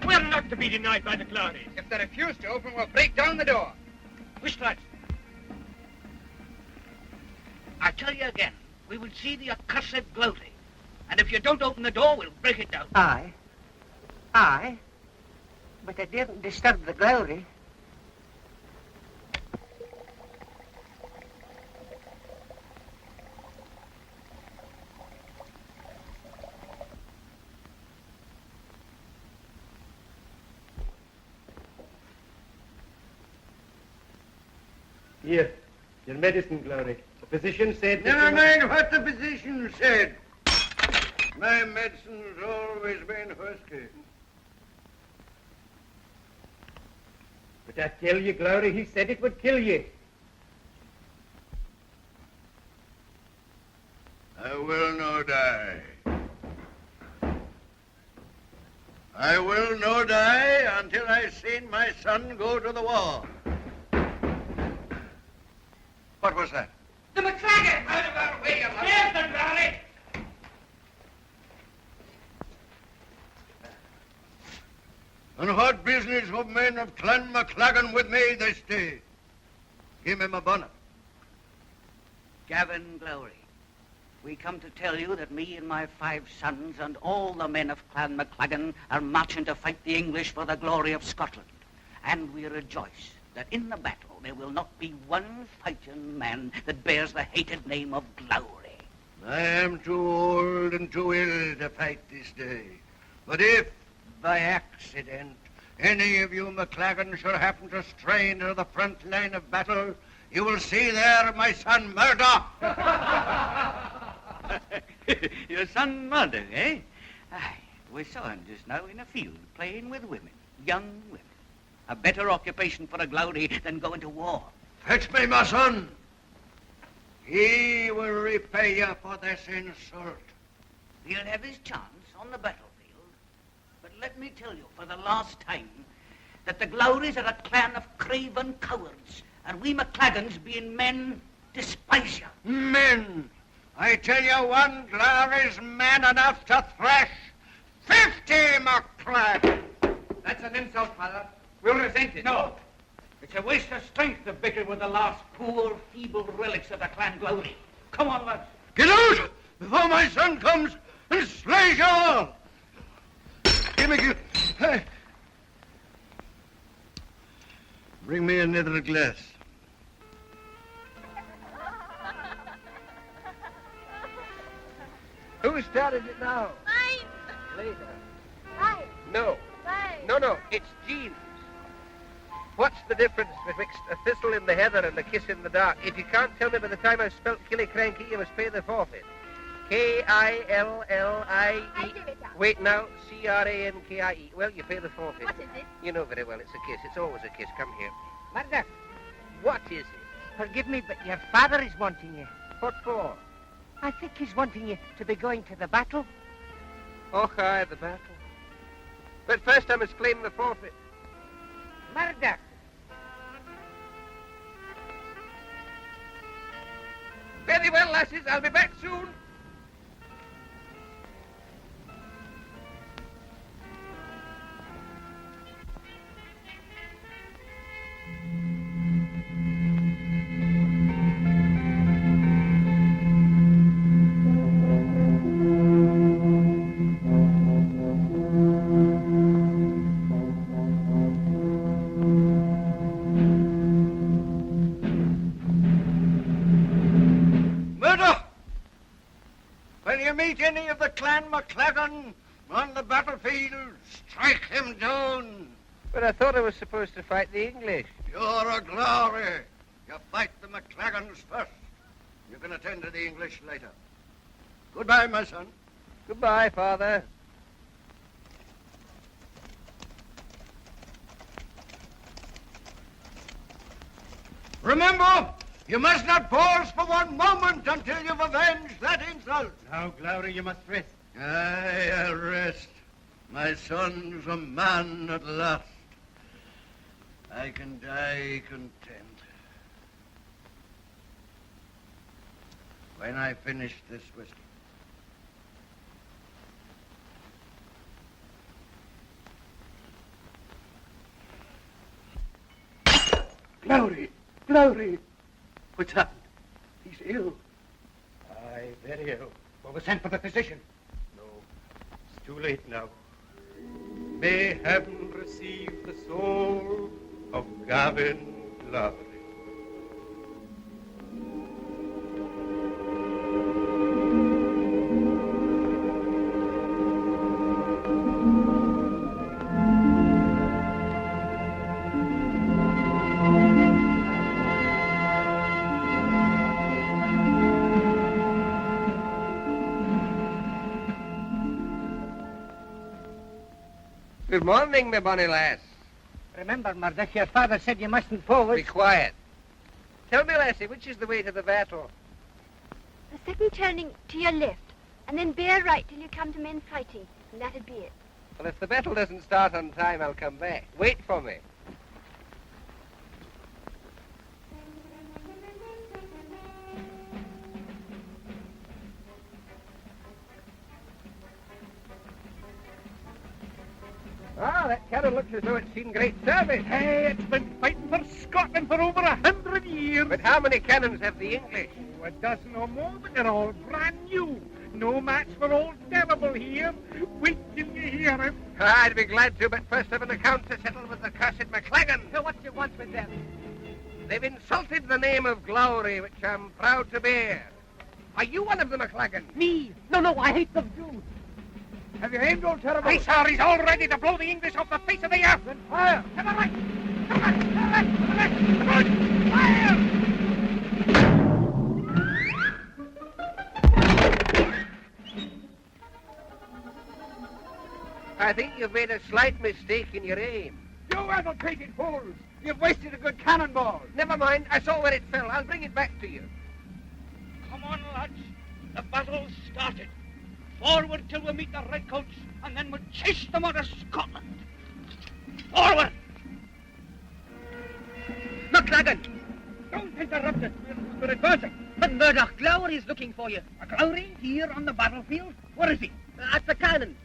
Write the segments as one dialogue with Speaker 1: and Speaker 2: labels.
Speaker 1: We're not to be denied by the Glories.
Speaker 2: If they refuse to open, we'll break down the door.
Speaker 1: Which lads?
Speaker 3: I tell you again, we will see the accursed glory. And if you don't open the door, we'll break it down.
Speaker 4: Aye. Aye. But I daren't disturb the glory.
Speaker 5: Here, your medicine, Glory. The physician said...
Speaker 6: Never mind what the physician said. My medicine's always been whiskey.
Speaker 5: But I tell you, Glory, he said it would kill you.
Speaker 6: I will no die. I will no die until I seen my son go to the war. What was that?
Speaker 3: The McLagan!
Speaker 2: Out of our way, you
Speaker 3: Here's the glory!
Speaker 6: And what business have men of Clan McLagan with me this day? Give me my bonnet.
Speaker 3: Gavin Glory, we come to tell you that me and my 5 sons and all the men of Clan McLagan are marching to fight the English for the glory of Scotland. And we rejoice that in the battle there will not be one fighting man that bears the hated name of Glory.
Speaker 6: I am too old and too ill to fight this day. But if, by accident, any of you McLagan should happen to stray into the front line of battle, you will see there my son Murdoch.
Speaker 3: Your son Murdoch, eh? Aye, we saw him just now in a field playing with women, young women. A better occupation for a Glory than going to war.
Speaker 6: Fetch me my son. He will repay you for this insult.
Speaker 3: He'll have his chance on the battlefield. But let me tell you for the last time that the Glories are a clan of craven cowards, and we McLagans, being men, despise you.
Speaker 6: Men! I tell you, one Glory's man enough to thrash 50 McLagan.
Speaker 2: That's an insult, Father. We'll resent it.
Speaker 3: No. It's a waste of strength to bicker with the last poor, feeble relics of the clan Glory. Come on, lads.
Speaker 6: Get out before my son comes and slays you all. Give me... Hey. Bring me another glass.
Speaker 5: Who started it now?
Speaker 7: Mine.
Speaker 5: Later.
Speaker 7: Mine.
Speaker 5: No.
Speaker 7: Mine.
Speaker 5: No, it's Jean's. What's the difference betwixt a thistle in the heather and a kiss in the dark? If you can't tell me by the time I've spelt Killiecrankie, you must pay the forfeit. K-I-L-L-I-E.
Speaker 7: I do it, Doc.
Speaker 5: Wait now, C-R-A-N-K-I-E. Well, you pay the forfeit.
Speaker 7: What is it?
Speaker 5: You know very well it's a kiss. It's always a kiss. Come here.
Speaker 4: Murdoch,
Speaker 5: What is it?
Speaker 4: forgive me, but your father is wanting you.
Speaker 5: What for?
Speaker 4: I think he's wanting you to be going to the battle.
Speaker 5: Oh, aye, the battle. But first I must claim the forfeit.
Speaker 4: Murdoch.
Speaker 5: Very well, lasses. I'll be back soon.
Speaker 6: Meet any of the Clan McLagan on the battlefield, strike him down.
Speaker 5: But I thought I was supposed to fight the English.
Speaker 6: You're a Glory. You fight the McLagans first. You can attend to the English later. Goodbye, my son.
Speaker 5: Goodbye, Father.
Speaker 6: Remember, you must not pause for one moment until you've avenged that insult.
Speaker 5: Now, Glory, you must rest.
Speaker 6: Aye, I'll rest. My son's a man at last. I can die content. When I finish this whiskey. Glowry! Glowry! What's happened? He's ill. Aye, very ill. Well, we sent for the physician. No, it's too late now. May heaven receive the soul of Gavin Glowry.
Speaker 5: Good morning, my bonny lass.
Speaker 4: Remember, Murdoch, your father said you mustn't forward.
Speaker 5: Be quiet. Tell me, lassie, which is the way to the battle?
Speaker 7: The second turning to your left, and then bear right till you come to men fighting, and that'd be it.
Speaker 5: Well, if the battle doesn't start on time, I'll come back. Wait for me. Ah, that cannon looks as though it's seen great service.
Speaker 1: Hey, it's been fighting for Scotland for over 100 years.
Speaker 5: But how many cannons have the English?
Speaker 1: Oh, a dozen or more, but they're all brand new. No match for old Terrible here. Wait till you hear him.
Speaker 5: I'd be glad to, but first I've an account to settle with the cursed McLagan.
Speaker 4: So what do you want with them?
Speaker 5: They've insulted the name of Glowry, which I'm proud to bear. Are you one of the McLagan?
Speaker 4: Me? No, I hate them too.
Speaker 1: Have you aimed, old Terrible?
Speaker 5: Aye,
Speaker 1: sir, he's all ready to blow the English off the face of the earth.
Speaker 4: Then fire.
Speaker 1: To the right! To the right! To the left! To the left! To the right! Fire!
Speaker 5: I think you've made a slight mistake in your aim.
Speaker 1: You advocated fools! You've wasted a good cannonball.
Speaker 5: Never mind, I saw where it fell. I'll bring it back to you.
Speaker 3: Come on, lads. The battle's started. Forward till we meet the redcoats, and then we'll chase them out of Scotland. Forward!
Speaker 4: McLagan!
Speaker 1: Don't interrupt us. We're advancing.
Speaker 4: But Murdoch Glowry is looking for you.
Speaker 1: A Glowry here on the battlefield? Where is he?
Speaker 4: At the cannon.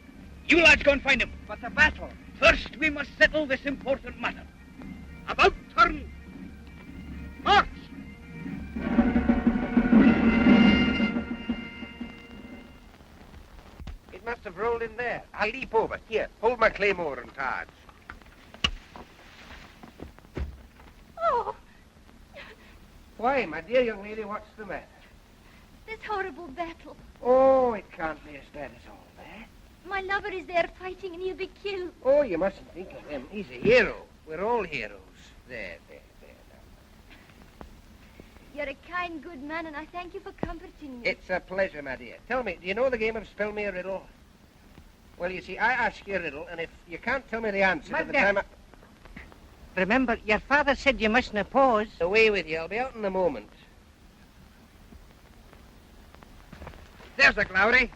Speaker 3: You lads go and find him.
Speaker 4: But the battle.
Speaker 3: First, we must settle this important matter. About turn. March!
Speaker 5: It must have rolled in there. I'll leap over. Here, hold my claymore and targe.
Speaker 7: Oh,
Speaker 5: Why, my dear young lady, what's the matter?
Speaker 7: this horrible battle.
Speaker 5: Oh, it can't be as bad as all that.
Speaker 7: My lover is there fighting and he'll be killed.
Speaker 5: Oh, you mustn't think of him. He's a hero. We're all heroes. There. Now.
Speaker 7: You're a kind, good man, and I thank you for comforting me.
Speaker 5: It's a pleasure, my dear. Tell me, do you know the game of Spell Me a Riddle? Well, you see, I ask you a riddle, and if you can't tell me the answer by the time I...
Speaker 4: Remember, your father said you mustn't oppose.
Speaker 5: Away with you. I'll be out in a moment.
Speaker 2: There's the Glowry.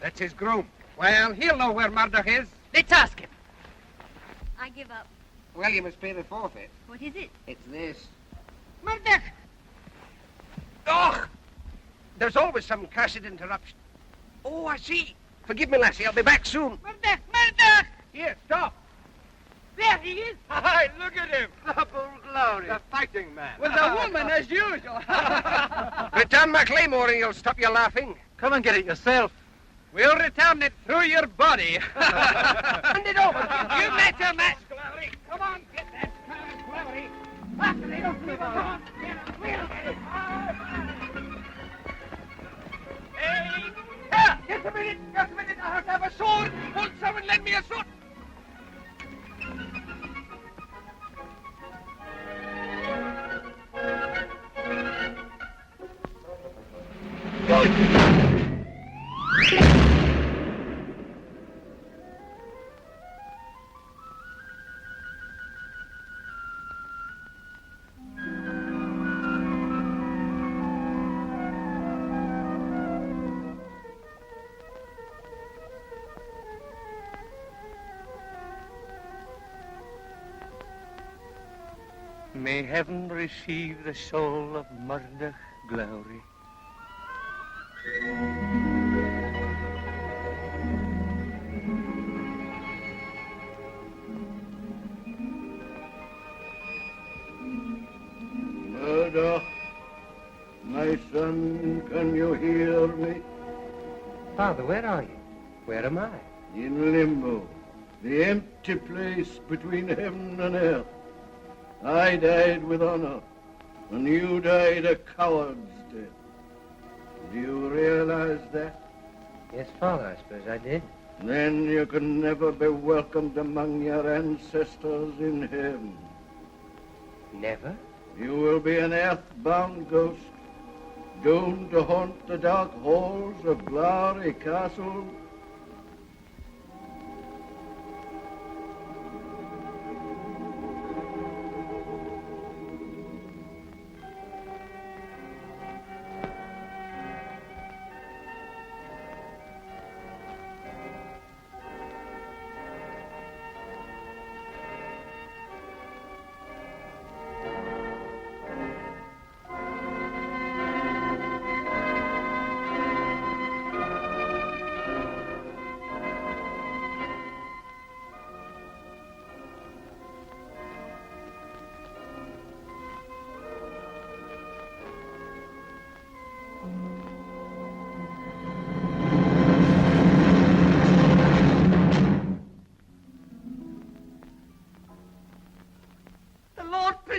Speaker 2: That's his groom. Well, he'll know where Murdoch is.
Speaker 4: Let's ask him.
Speaker 7: I give up.
Speaker 5: Well, you must pay the forfeit.
Speaker 7: What is it?
Speaker 5: It's this.
Speaker 4: Murdoch!
Speaker 5: Oh! There's always some cursed interruption. Oh, I see. Forgive me, lassie. I'll be back soon.
Speaker 4: Murdoch! Murdoch!
Speaker 1: Here, stop.
Speaker 4: There he is.
Speaker 1: Hi, look at him.
Speaker 6: Double Glowry.
Speaker 1: The fighting man.
Speaker 2: With a woman, as usual.
Speaker 5: Return my claymore and you'll stop your laughing.
Speaker 6: Come and get it yourself.
Speaker 2: We'll return it through your body.
Speaker 5: Hand it over.
Speaker 2: You met her, Matt.
Speaker 1: Glowry, come on, get that cannon, Glowry. After the old people, come on. We'll get it.
Speaker 2: Hey, here, just a minute. I have to have a sword. Won't someone lend me a sword?
Speaker 6: May heaven receive the soul of Murdoch Glowry. René, my son, can you hear me?
Speaker 4: Father, where are you? Where am I?
Speaker 6: In limbo, the empty place between heaven and earth. I died with honor, and you died a coward's death. Do you realize that?
Speaker 4: Yes, Father, I suppose I did.
Speaker 6: Then you can never be welcomed among your ancestors in heaven.
Speaker 4: Never?
Speaker 6: You will be an earthbound ghost, doomed to haunt the dark halls of Glory Castle.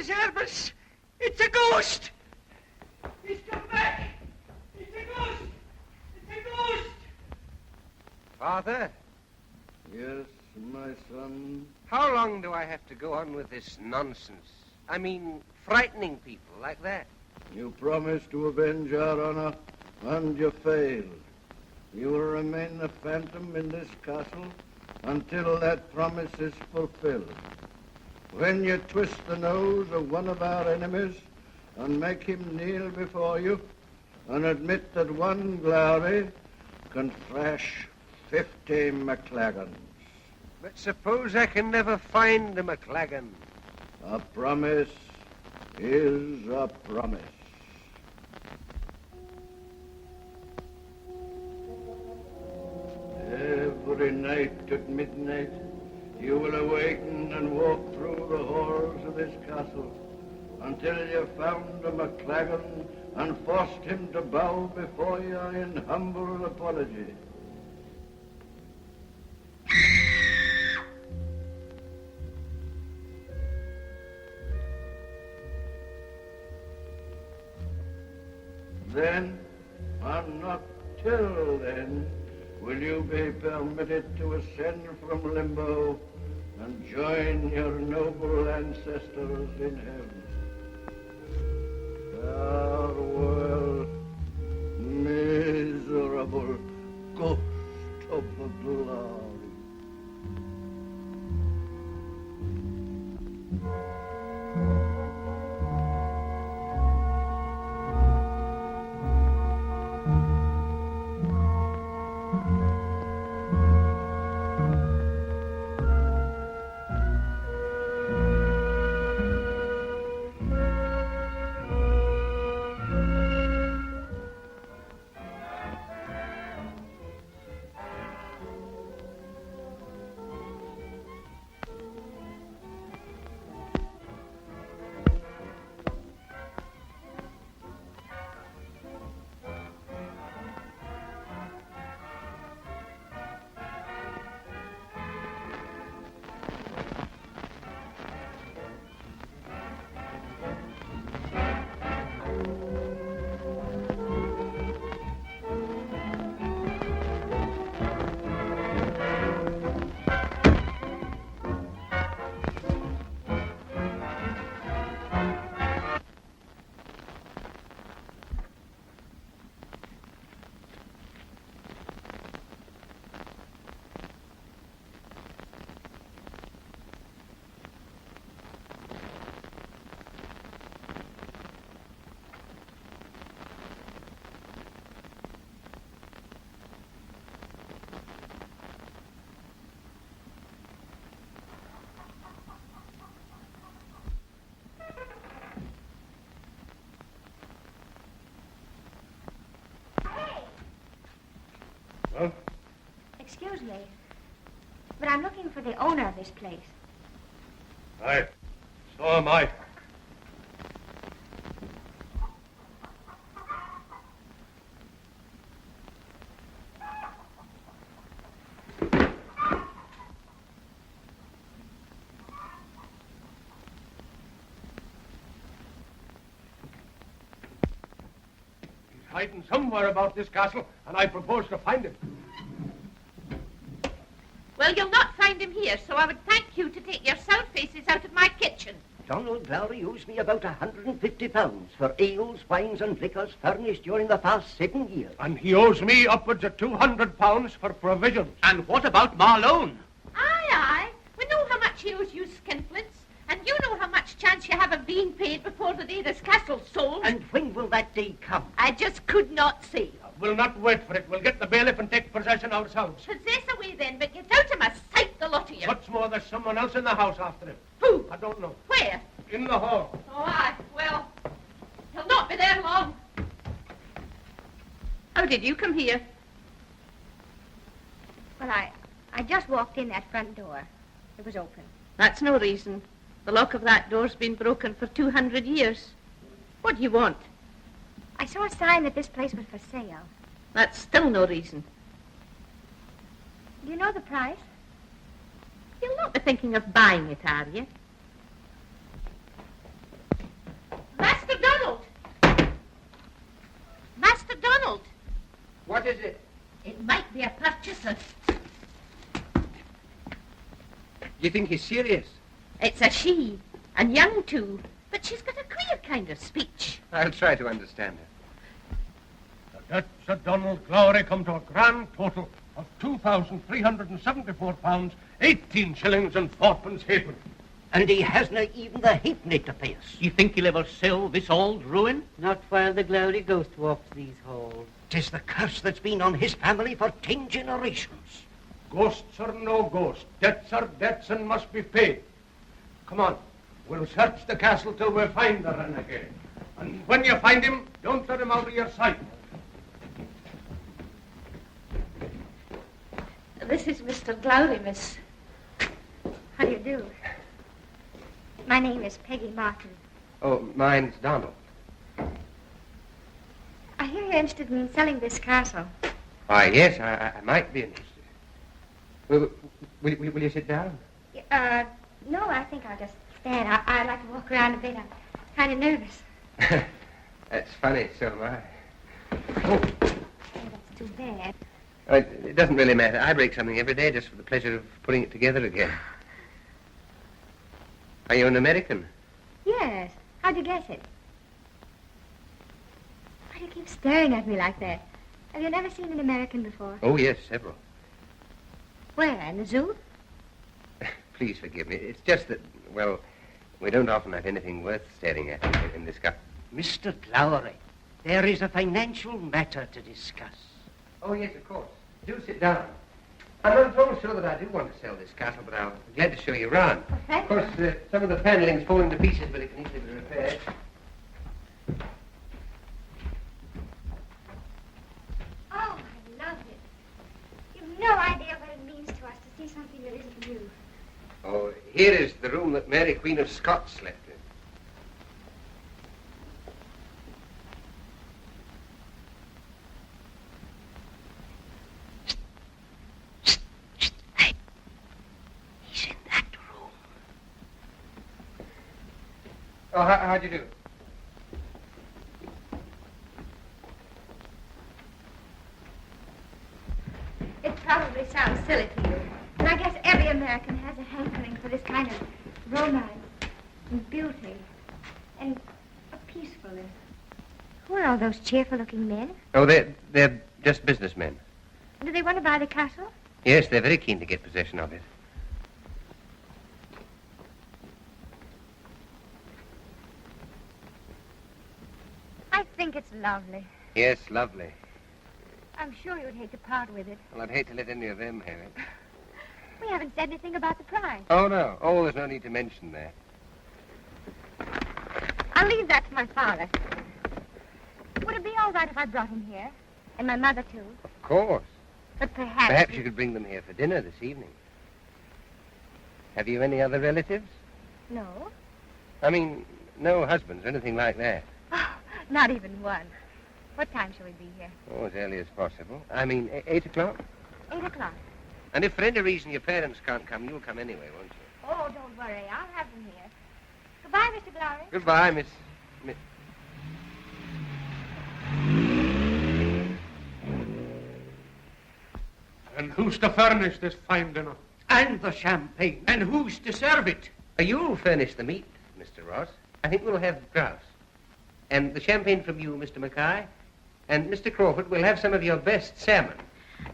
Speaker 2: Preserve us! It's a ghost! He's come back! It's a ghost! It's a ghost!
Speaker 4: Father,
Speaker 6: Yes, my son.
Speaker 4: how long do I have to go on with this nonsense? I mean, frightening people like that.
Speaker 6: You promised to avenge our honor, and you failed. You will remain a phantom in this castle until that promise is fulfilled. When you twist the nose of one of our enemies and make him kneel before you and admit that one glory can thrash 50 McLagans.
Speaker 4: But suppose I can never find the McLagan.
Speaker 6: A promise is a promise. Every night at midnight, you will awaken and walk through the halls of this castle until you found a McLagan and forced him to bow before you in humble apology. Then, and not till then, will you be permitted to ascend from limbo and join your noble ancestors in heaven. Farewell, miserable ghost of the glory. Huh?
Speaker 8: Excuse me, but I'm looking for the owner of this place.
Speaker 6: Aye, so am I. hiding somewhere about this castle, and I propose to find him.
Speaker 9: Well, you'll not find him here, so I would thank you to take your sour faces out of my kitchen.
Speaker 10: Donald Lowry owes me about £150 for ales, wines and liquors furnished during the past 7 years.
Speaker 6: And he owes me upwards of £200 for provisions.
Speaker 3: And what about Marlone?
Speaker 9: Aye. We know how much he owes you, skinflints. And you know how much chance you have of being paid before the day this castle's sold.
Speaker 10: And when will that day come?
Speaker 9: I just could not say.
Speaker 6: We'll not wait for it. We'll get the bailiff and take possession ourselves.
Speaker 9: Possess away then, but get out of my sight, the lot of you.
Speaker 6: What's more, there's someone else in the house after him.
Speaker 9: Who?
Speaker 6: I don't know.
Speaker 9: Where?
Speaker 6: In the hall.
Speaker 9: Oh, aye. Well, he'll not be there long. How did you come here?
Speaker 8: Well, I just walked in that front door. It was open.
Speaker 9: That's no reason. The lock of that door's been broken for 200 years. What do you want?
Speaker 8: I saw a sign that this place was for sale.
Speaker 9: That's still no reason.
Speaker 8: Do you know the price?
Speaker 9: You'll not be thinking of buying it, are you? Master Donald! Master Donald!
Speaker 5: What is it?
Speaker 9: It might be a purchaser.
Speaker 5: Do you think he's serious?
Speaker 9: It's a she, and young too, but she's got a queer kind of speech.
Speaker 5: I'll try to understand her.
Speaker 6: The debts of Donald Lowry come to a grand total of £2,374, 18 shillings and 4pence halfpenny.
Speaker 10: And he hasn't even the halfpenny to pay us.
Speaker 3: You think he'll ever sell this old ruin?
Speaker 11: Not while the Glory Ghost walks these halls.
Speaker 10: 'Tis the curse that's been on his family for 10 generations.
Speaker 6: Ghosts or no ghosts, debts are debts and must be paid. Come on, we'll search the castle till we find the renegade. And when you find him, don't let him out of your sight.
Speaker 9: This is Mr. Glowry, miss.
Speaker 8: How do you do? My name is Peggy Martin.
Speaker 5: Oh, mine's Donald.
Speaker 8: I hear you're interested in selling this castle.
Speaker 5: Why, yes, I might be interested. Will you sit down?
Speaker 8: No, I think I'll just stand. I'd like to walk around a bit. I'm kind of nervous.
Speaker 5: That's funny, so am I.
Speaker 8: Oh, that's too bad.
Speaker 5: It doesn't really matter. I break something every day just for the pleasure of putting it together again. Are you an American?
Speaker 8: Yes. How'd you guess it? Why do you keep staring at me like that? Have you never seen an American before?
Speaker 5: Oh, yes, several.
Speaker 8: Where? In the zoo?
Speaker 5: Please forgive me. It's just that, well, we don't often have anything worth staring at in this country.
Speaker 10: Mr. Lowry, there is a financial matter to discuss.
Speaker 5: Oh, yes, of course. Do sit down. I'm not at all sure that I do want to sell this castle, but I'll be glad to show you around.
Speaker 8: Okay.
Speaker 5: Of course, some of the panelling's falling to pieces, but it can easily be repaired.
Speaker 8: Oh, I love it. You've no idea what it means to us to see something that isn't new.
Speaker 5: Oh, here is the room that Mary, Queen of Scots, slept in.
Speaker 10: He's in that room.
Speaker 5: Oh, how'd you do?
Speaker 8: It probably sounds silly to you, but I guess every American has a hankering for this kind of romance and beauty and a peacefulness. Who are all those cheerful-looking men?
Speaker 5: Oh, they're just businessmen.
Speaker 8: Do they want to buy the castle?
Speaker 5: Yes, they're very keen to get possession of it.
Speaker 8: I think it's lovely.
Speaker 5: Yes, lovely.
Speaker 8: I'm sure you'd hate to part with it.
Speaker 5: Well, I'd hate to let any of them have it.
Speaker 8: We haven't said anything about the price.
Speaker 5: Oh, no. Oh, there's no need to mention that.
Speaker 8: I'll leave that to my father. Would it be all right if I brought him here? And my mother, too?
Speaker 5: Of course.
Speaker 8: But perhaps...
Speaker 5: Perhaps you could bring them here for dinner this evening. Have you any other relatives?
Speaker 8: No.
Speaker 5: I mean, no husbands or anything like that.
Speaker 8: Oh, not even one. What time shall we be here?
Speaker 5: Oh, as early as possible. I mean, 8 o'clock.
Speaker 8: 8 o'clock.
Speaker 5: And if for any reason your parents can't come, you'll come anyway, won't you?
Speaker 8: Oh, don't worry. I'll have them here. Goodbye, Mr. Glory.
Speaker 5: Goodbye, Miss...
Speaker 12: And who's to furnish this fine dinner?
Speaker 6: And the champagne.
Speaker 5: And who's to serve it? You'll furnish the meat, Mr. Ross. I think we'll have grouse. And the champagne from you, Mr. Mackay. And Mr. Crawford, we'll have some of your best salmon.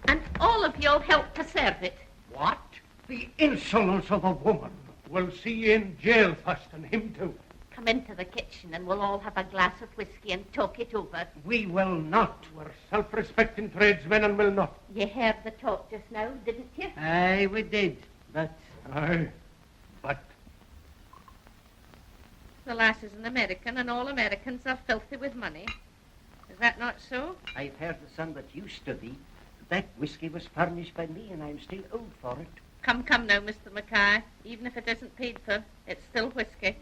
Speaker 9: And all of you'll help to serve it.
Speaker 6: What? The insolence of a woman.
Speaker 12: We'll see you in jail first, and him too.
Speaker 9: Come into the kitchen and we'll all have a glass of whiskey and talk it over.
Speaker 6: We will not.
Speaker 12: We're self-respecting tradesmen and will not.
Speaker 9: You heard the talk just now, didn't you?
Speaker 11: Aye, we did. But...
Speaker 12: Aye, but...
Speaker 9: The lass is an American and all Americans are filthy with money. Is that not so?
Speaker 10: I've heard the son that used to be. That whiskey was furnished by me and I'm still owed for it.
Speaker 9: Come now, Mr. Mackay. Even if it isn't paid for, it's still whiskey.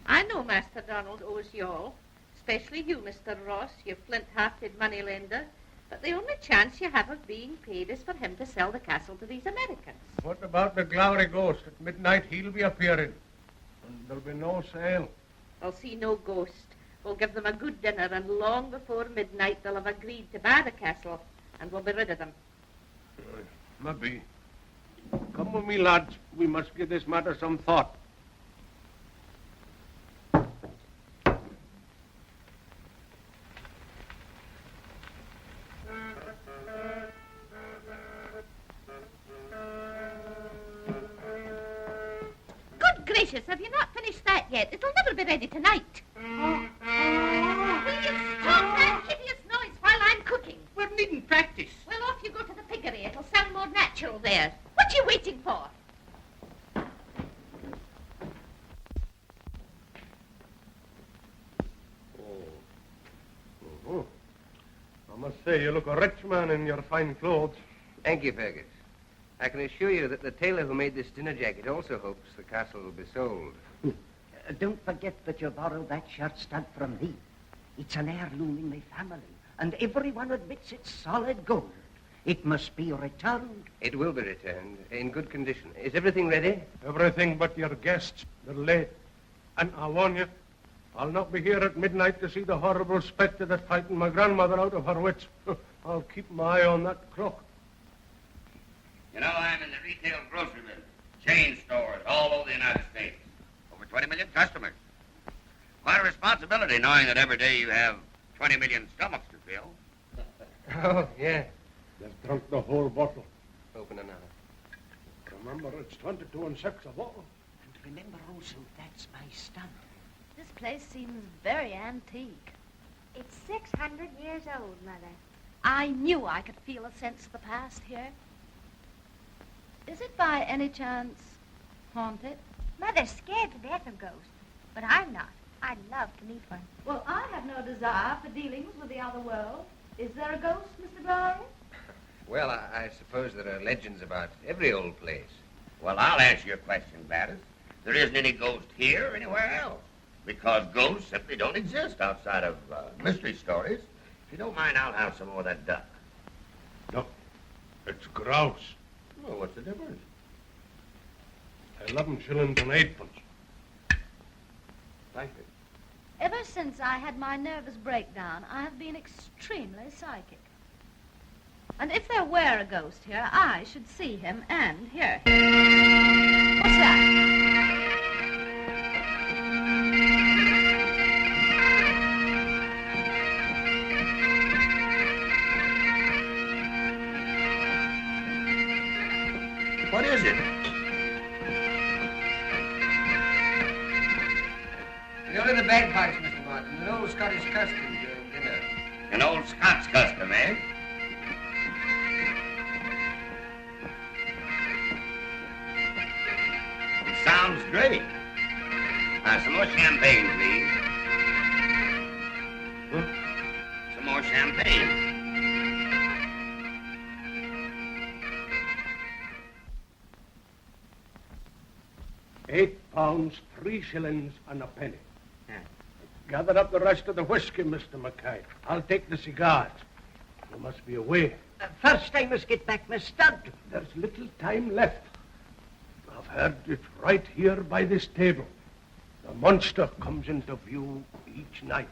Speaker 9: I know Master Donald owes you all, especially you, Mr. Ross, you flint-hearted moneylender. But the only chance you have of being paid is for him to sell the castle to these Americans.
Speaker 12: What about the Glowery Ghost? At midnight he'll be appearing. And there'll be no sale.
Speaker 9: I'll see no ghost. We'll give them a good dinner, and long before midnight they'll have agreed to buy the castle, and we'll be rid of them.
Speaker 12: Maybe. Come with me, lads. We must give this matter some thought.
Speaker 9: Good gracious, have you not finished that yet? It'll never be ready tonight. Will you stop that hideous noise while I'm cooking?
Speaker 5: We're needing practice.
Speaker 9: Well, off you go to the piggery. It'll sound more natural there. What are you waiting for?
Speaker 12: Oh. I must say, you look a rich man in your fine clothes.
Speaker 5: Thank you, Fergus. I can assure you that the tailor who made this dinner jacket also hopes the castle will be sold.
Speaker 10: Don't forget that you borrowed that shirt stud from me. It's an heirloom in my family, and everyone admits it's solid gold. It must be returned.
Speaker 5: It will be returned in good condition. Is everything ready?
Speaker 12: Everything but your guests. They're late. And I warn you, I'll not be here at midnight to see the horrible spectre that's frightened my grandmother out of her wits. I'll keep my eye on that clock.
Speaker 13: You know, I'm in the retail grocery business, chain stores all over the United States. Over 20 million customers. Quite a responsibility knowing that every day you have 20 million stomachs to fill.
Speaker 5: Oh, yeah.
Speaker 12: They've drunk the whole bottle.
Speaker 5: Open another.
Speaker 12: Remember, it's 22 and 6 a bottle.
Speaker 10: And remember also, that's my stud.
Speaker 14: This place seems very antique.
Speaker 7: It's 600 years old, Mother.
Speaker 14: I knew I could feel a sense of the past here. Is it by any chance haunted?
Speaker 7: Mother's scared to death of ghosts, but I'm not. I'd love to meet one.
Speaker 14: Well, I have no desire for dealings with the other world. Is there a ghost, Mr. Glowery?
Speaker 5: Well, I suppose there are legends about every old place.
Speaker 13: Well, I'll answer your question, Gladys. There isn't any ghost here or anywhere else. Because ghosts simply don't exist outside of mystery stories. If you don't mind, I'll have some more of that duck.
Speaker 12: No, it's grouse.
Speaker 13: Well, what's the difference?
Speaker 12: 11 shillings and 8 pence.
Speaker 13: Thank you.
Speaker 14: Ever since I had my nervous breakdown, I have been extremely psychic. And if there were a ghost here, I should see him and hear him. What's that?
Speaker 13: What is it?
Speaker 5: The only the bagpipes, Mr. Martin. An old Scottish custom during dinner.
Speaker 13: An old Scots custom, eh? It sounds great. Some more champagne, please. Some more champagne.
Speaker 12: £8, 3 shillings and a penny. Gather up the rest of the whiskey, Mr. Mackay. I'll take the cigars. You must be away.
Speaker 10: First I must get back my stud.
Speaker 12: There's little time left. I've heard it right here by this table. The monster comes into view each night.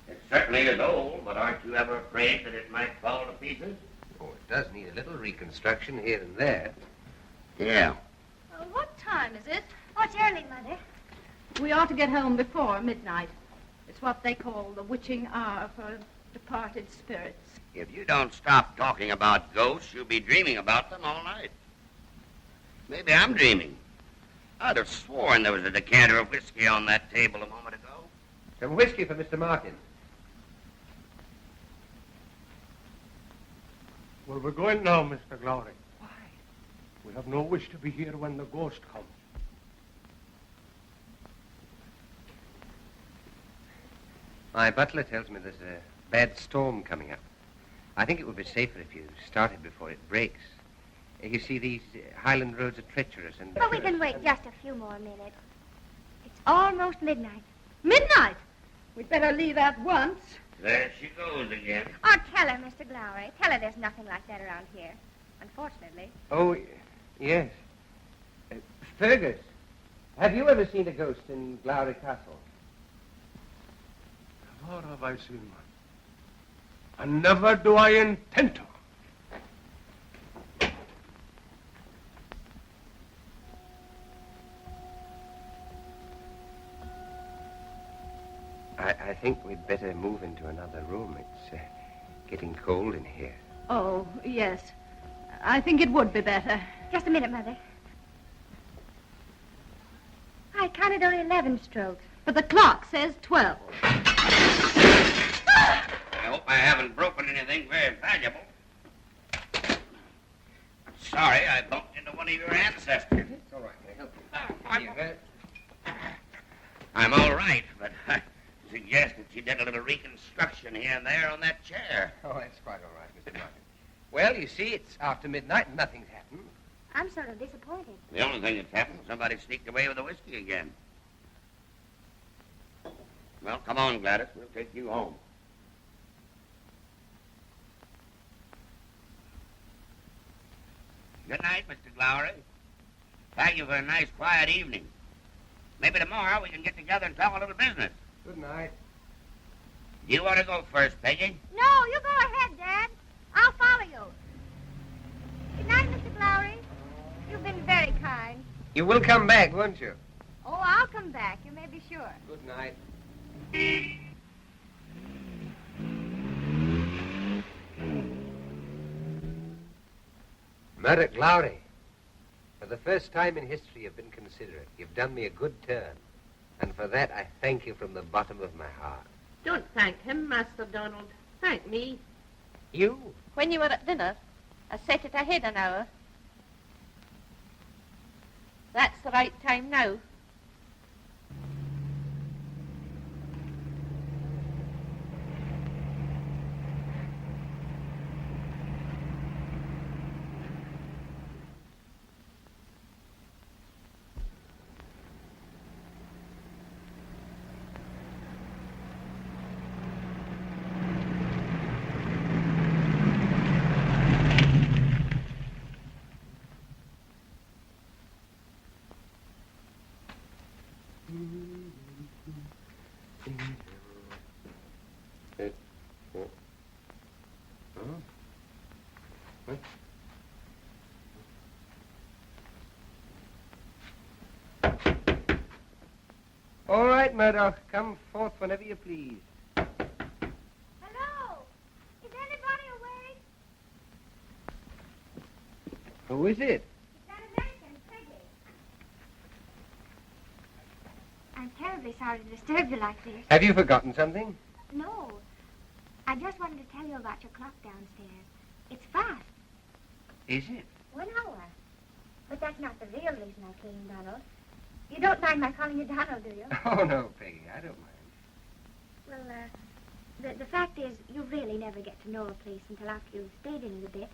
Speaker 13: It certainly is old, but aren't you ever afraid that it might fall to pieces?
Speaker 5: Oh, it does need a little reconstruction here and there.
Speaker 13: Yeah.
Speaker 14: What time is it?
Speaker 8: Oh, it's early, Mother.
Speaker 14: We ought to get home before midnight. It's what they call the witching hour for departed spirits.
Speaker 13: If you don't stop talking about ghosts, you'll be dreaming about them all night. Maybe I'm dreaming. I'd have sworn there was a decanter of whiskey on that table a moment ago.
Speaker 5: Some whiskey for Mr. Martin.
Speaker 12: Well, we're going now, Mr. Glowry. Why? We have no wish to be here when the ghost comes.
Speaker 5: My butler tells me there's a bad storm coming up. I think it would be safer if you started before it breaks. You see, these highland roads are treacherous and...
Speaker 8: But we can wait just a few more minutes. It's almost midnight.
Speaker 14: Midnight? We'd better leave at once.
Speaker 13: There she goes again.
Speaker 8: Oh, tell her, Mr. Glowry. Tell her there's nothing like that around here. Unfortunately.
Speaker 5: Oh, yes. Fergus, have you ever seen a ghost in Glowry Castle?
Speaker 12: Never have I seen one. And never do I intend to.
Speaker 5: I think we'd better move into another room. It's getting cold in here.
Speaker 14: Oh, yes. I think it would be better.
Speaker 8: Just a minute, Mother. I counted only 11 strokes.
Speaker 14: But the clock says 12.
Speaker 13: I hope I haven't broken anything very valuable. I'm sorry I bumped into one of your ancestors.
Speaker 5: It's all right. Can I help you?
Speaker 13: I'm all right, but I suggest that you did a little reconstruction here and there on that chair.
Speaker 5: Oh, that's quite all right, Mr. Martin. Well, you see, it's after midnight and nothing's happened.
Speaker 8: I'm sort of disappointed.
Speaker 13: The only thing that's happened, somebody sneaked away with the whiskey again. Well, come on, Gladys. We'll take you home. Good night, Mr. Glowry. Thank you for a nice, quiet evening. Maybe tomorrow we can get together and talk a little business.
Speaker 5: Good night.
Speaker 13: Do you want to go first, Peggy?
Speaker 8: No, you go ahead, Dad. I'll follow you. Good night, Mr. Glowry. You've been very kind.
Speaker 5: You will come back, won't you?
Speaker 8: Oh, I'll come back. You may be sure.
Speaker 5: Good night. Murdoch Glowry, for the first time in history you've been considerate. You've done me a good turn. And for that, I thank you from the bottom of my heart.
Speaker 9: Don't thank him, Master Donald. Thank me.
Speaker 5: You?
Speaker 9: When you were at dinner, I set it ahead an hour. That's the right time now.
Speaker 5: All right, Murdoch. Come forth whenever you please.
Speaker 8: Hello? Is anybody awake?
Speaker 5: Who is it?
Speaker 8: It's that American, Peggy. I'm terribly sorry to disturb you like this.
Speaker 5: Have you forgotten something?
Speaker 8: No. I just wanted to tell you about your clock downstairs. It's fast.
Speaker 5: Is it?
Speaker 8: 1 hour. But that's not the real reason I came, Donald. You don't mind my calling you Donald, do you?
Speaker 5: Oh, no, Peggy. I don't mind.
Speaker 8: Well, the fact is, you really never get to know a place until after you've stayed in it a bit.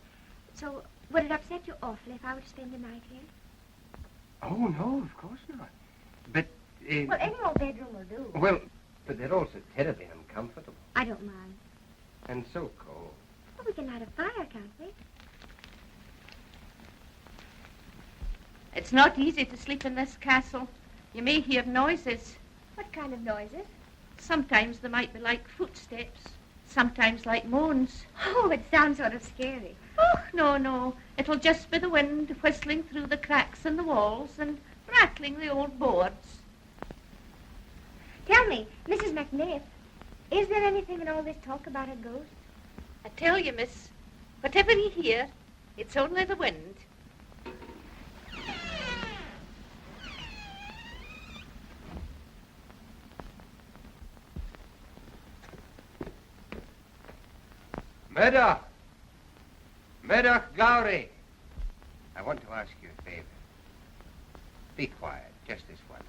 Speaker 8: So, would it upset you awfully if I were to spend the night here?
Speaker 5: Oh, no, of course not. But,
Speaker 8: Well, any old bedroom will do.
Speaker 5: Well, but they're also terribly uncomfortable.
Speaker 8: I don't mind.
Speaker 5: And so cold.
Speaker 8: Well, we can light a fire, can't we?
Speaker 9: It's not easy to sleep in this castle. You may hear noises.
Speaker 8: What kind of noises?
Speaker 9: Sometimes they might be like footsteps, sometimes like moans.
Speaker 8: Oh, it sounds sort of scary.
Speaker 9: Oh, no. It'll just be the wind whistling through the cracks in the walls and rattling the old boards.
Speaker 8: Tell me, Mrs. McNiff, is there anything in all this talk about a ghost?
Speaker 9: I tell you, miss, whatever you hear, it's only the wind.
Speaker 5: Murdoch! Murdoch Gowrie! I want to ask you a favor. Be quiet, just this one night.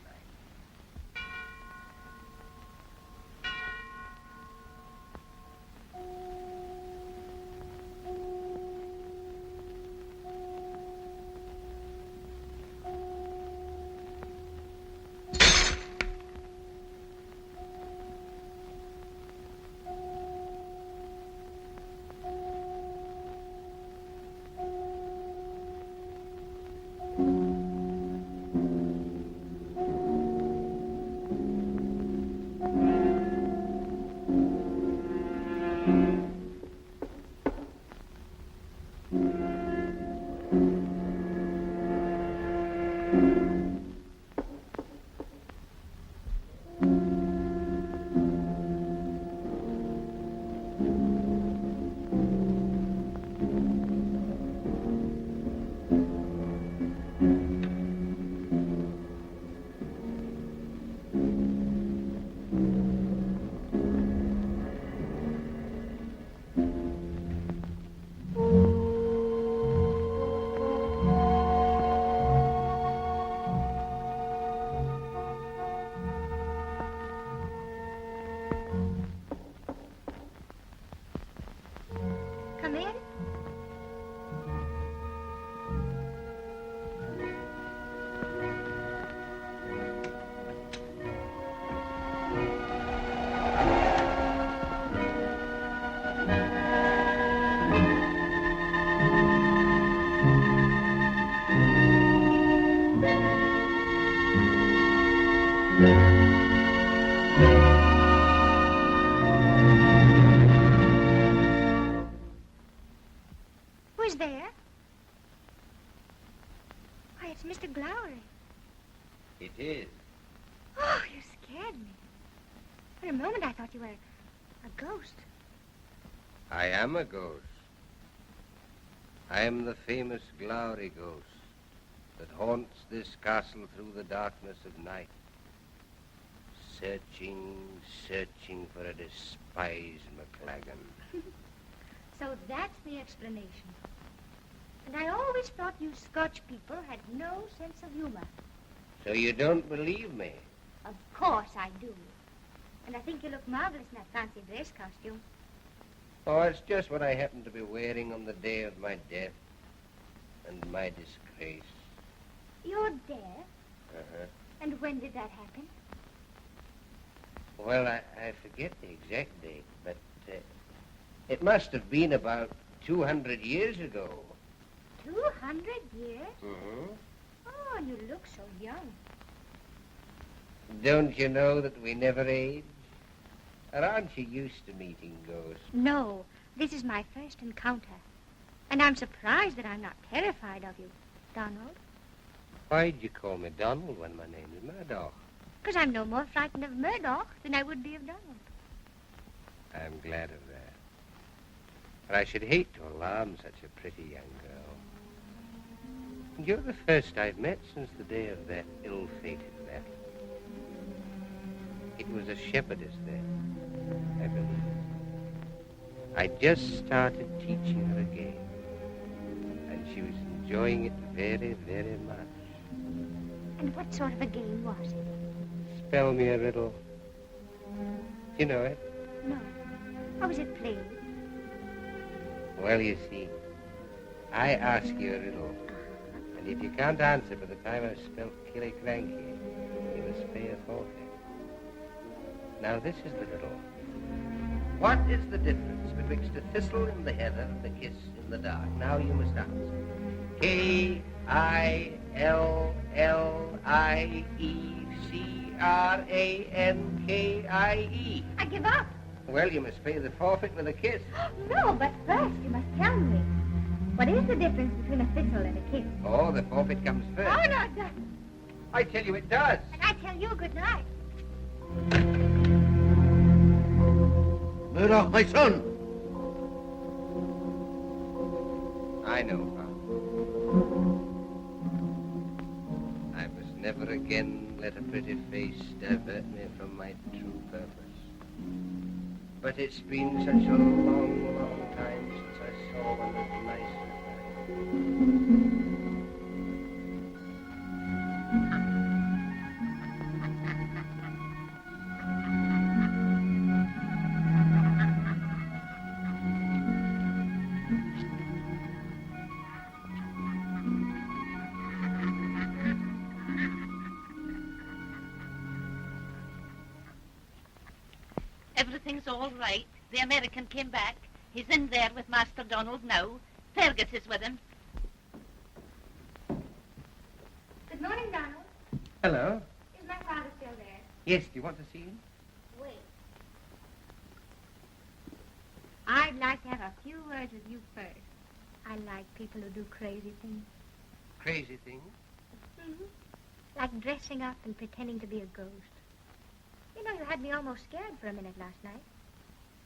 Speaker 8: Come in. Who's there? Why, it's Mr. Glowry.
Speaker 5: It is.
Speaker 8: Oh, you scared me. For a moment, I thought you were a ghost.
Speaker 5: I am a ghost. I am the famous Glowry ghost that haunts this castle through the darkness of night, searching for a despised McLagan.
Speaker 8: So that's the explanation. And I always thought you Scotch people had no sense of humor.
Speaker 5: So you don't believe me?
Speaker 8: Of course I do. And I think you look marvelous in that fancy dress costume.
Speaker 5: Oh, it's just what I happen to be wearing on the day of my death and my disgrace.
Speaker 8: Your death?
Speaker 5: Uh-huh.
Speaker 8: And when did that happen?
Speaker 5: Well, I forget the exact date, but it must have been about 200 years ago.
Speaker 8: 200 years?
Speaker 5: Mm-hmm.
Speaker 8: Oh, and you look so young.
Speaker 5: Don't you know that we never age? Or aren't you used to meeting ghosts?
Speaker 8: No, this is my first encounter. And I'm surprised that I'm not terrified of you, Donald.
Speaker 5: Why'd you call me Donald when my name is Murdoch?
Speaker 8: Because I'm no more frightened of Murdoch than I would be of Donald.
Speaker 5: I'm glad of that. But I should hate to alarm such a pretty young girl. And you're the first I've met since the day of that ill-fated battle. It was a shepherdess then, I believe. I just started teaching her a game, and she was enjoying it very, very much.
Speaker 8: And what sort of a game was it?
Speaker 5: Spell me a riddle. Do you know it?
Speaker 8: No. How was it played?
Speaker 5: Well, you see, I ask you a riddle, and if you can't answer by the time I've spelled Killicranky, you must pay a forfeit. Now, this is the riddle. What is the difference betwixt a thistle in the heather and a kiss in the dark? Now you must answer.
Speaker 8: Illiecrankie. I give up.
Speaker 5: Well, you must pay the forfeit with a kiss.
Speaker 8: No, but first you must tell me. What is the difference between a thistle and a kiss?
Speaker 5: Oh, the forfeit comes first.
Speaker 8: Oh, no, it doesn't.
Speaker 5: I tell you it does.
Speaker 8: And I tell you good night.
Speaker 6: Murdoch, my son.
Speaker 5: I know, Father. I must never again let a pretty face divert me from my true purpose. But it's been such a long, long time since I saw one as nice as
Speaker 9: Everything's all right. The American came back. He's in there with Master Donald now. Fergus is with him.
Speaker 8: Good morning, Donald.
Speaker 5: Hello.
Speaker 8: Is my father still there?
Speaker 5: Yes, do you want to see him?
Speaker 8: Wait. I'd like to have a few words with you first. I like people who do crazy things.
Speaker 5: Crazy things?
Speaker 8: Mm-hmm. Like dressing up and pretending to be a ghost. You know, you had me almost scared for a minute last night.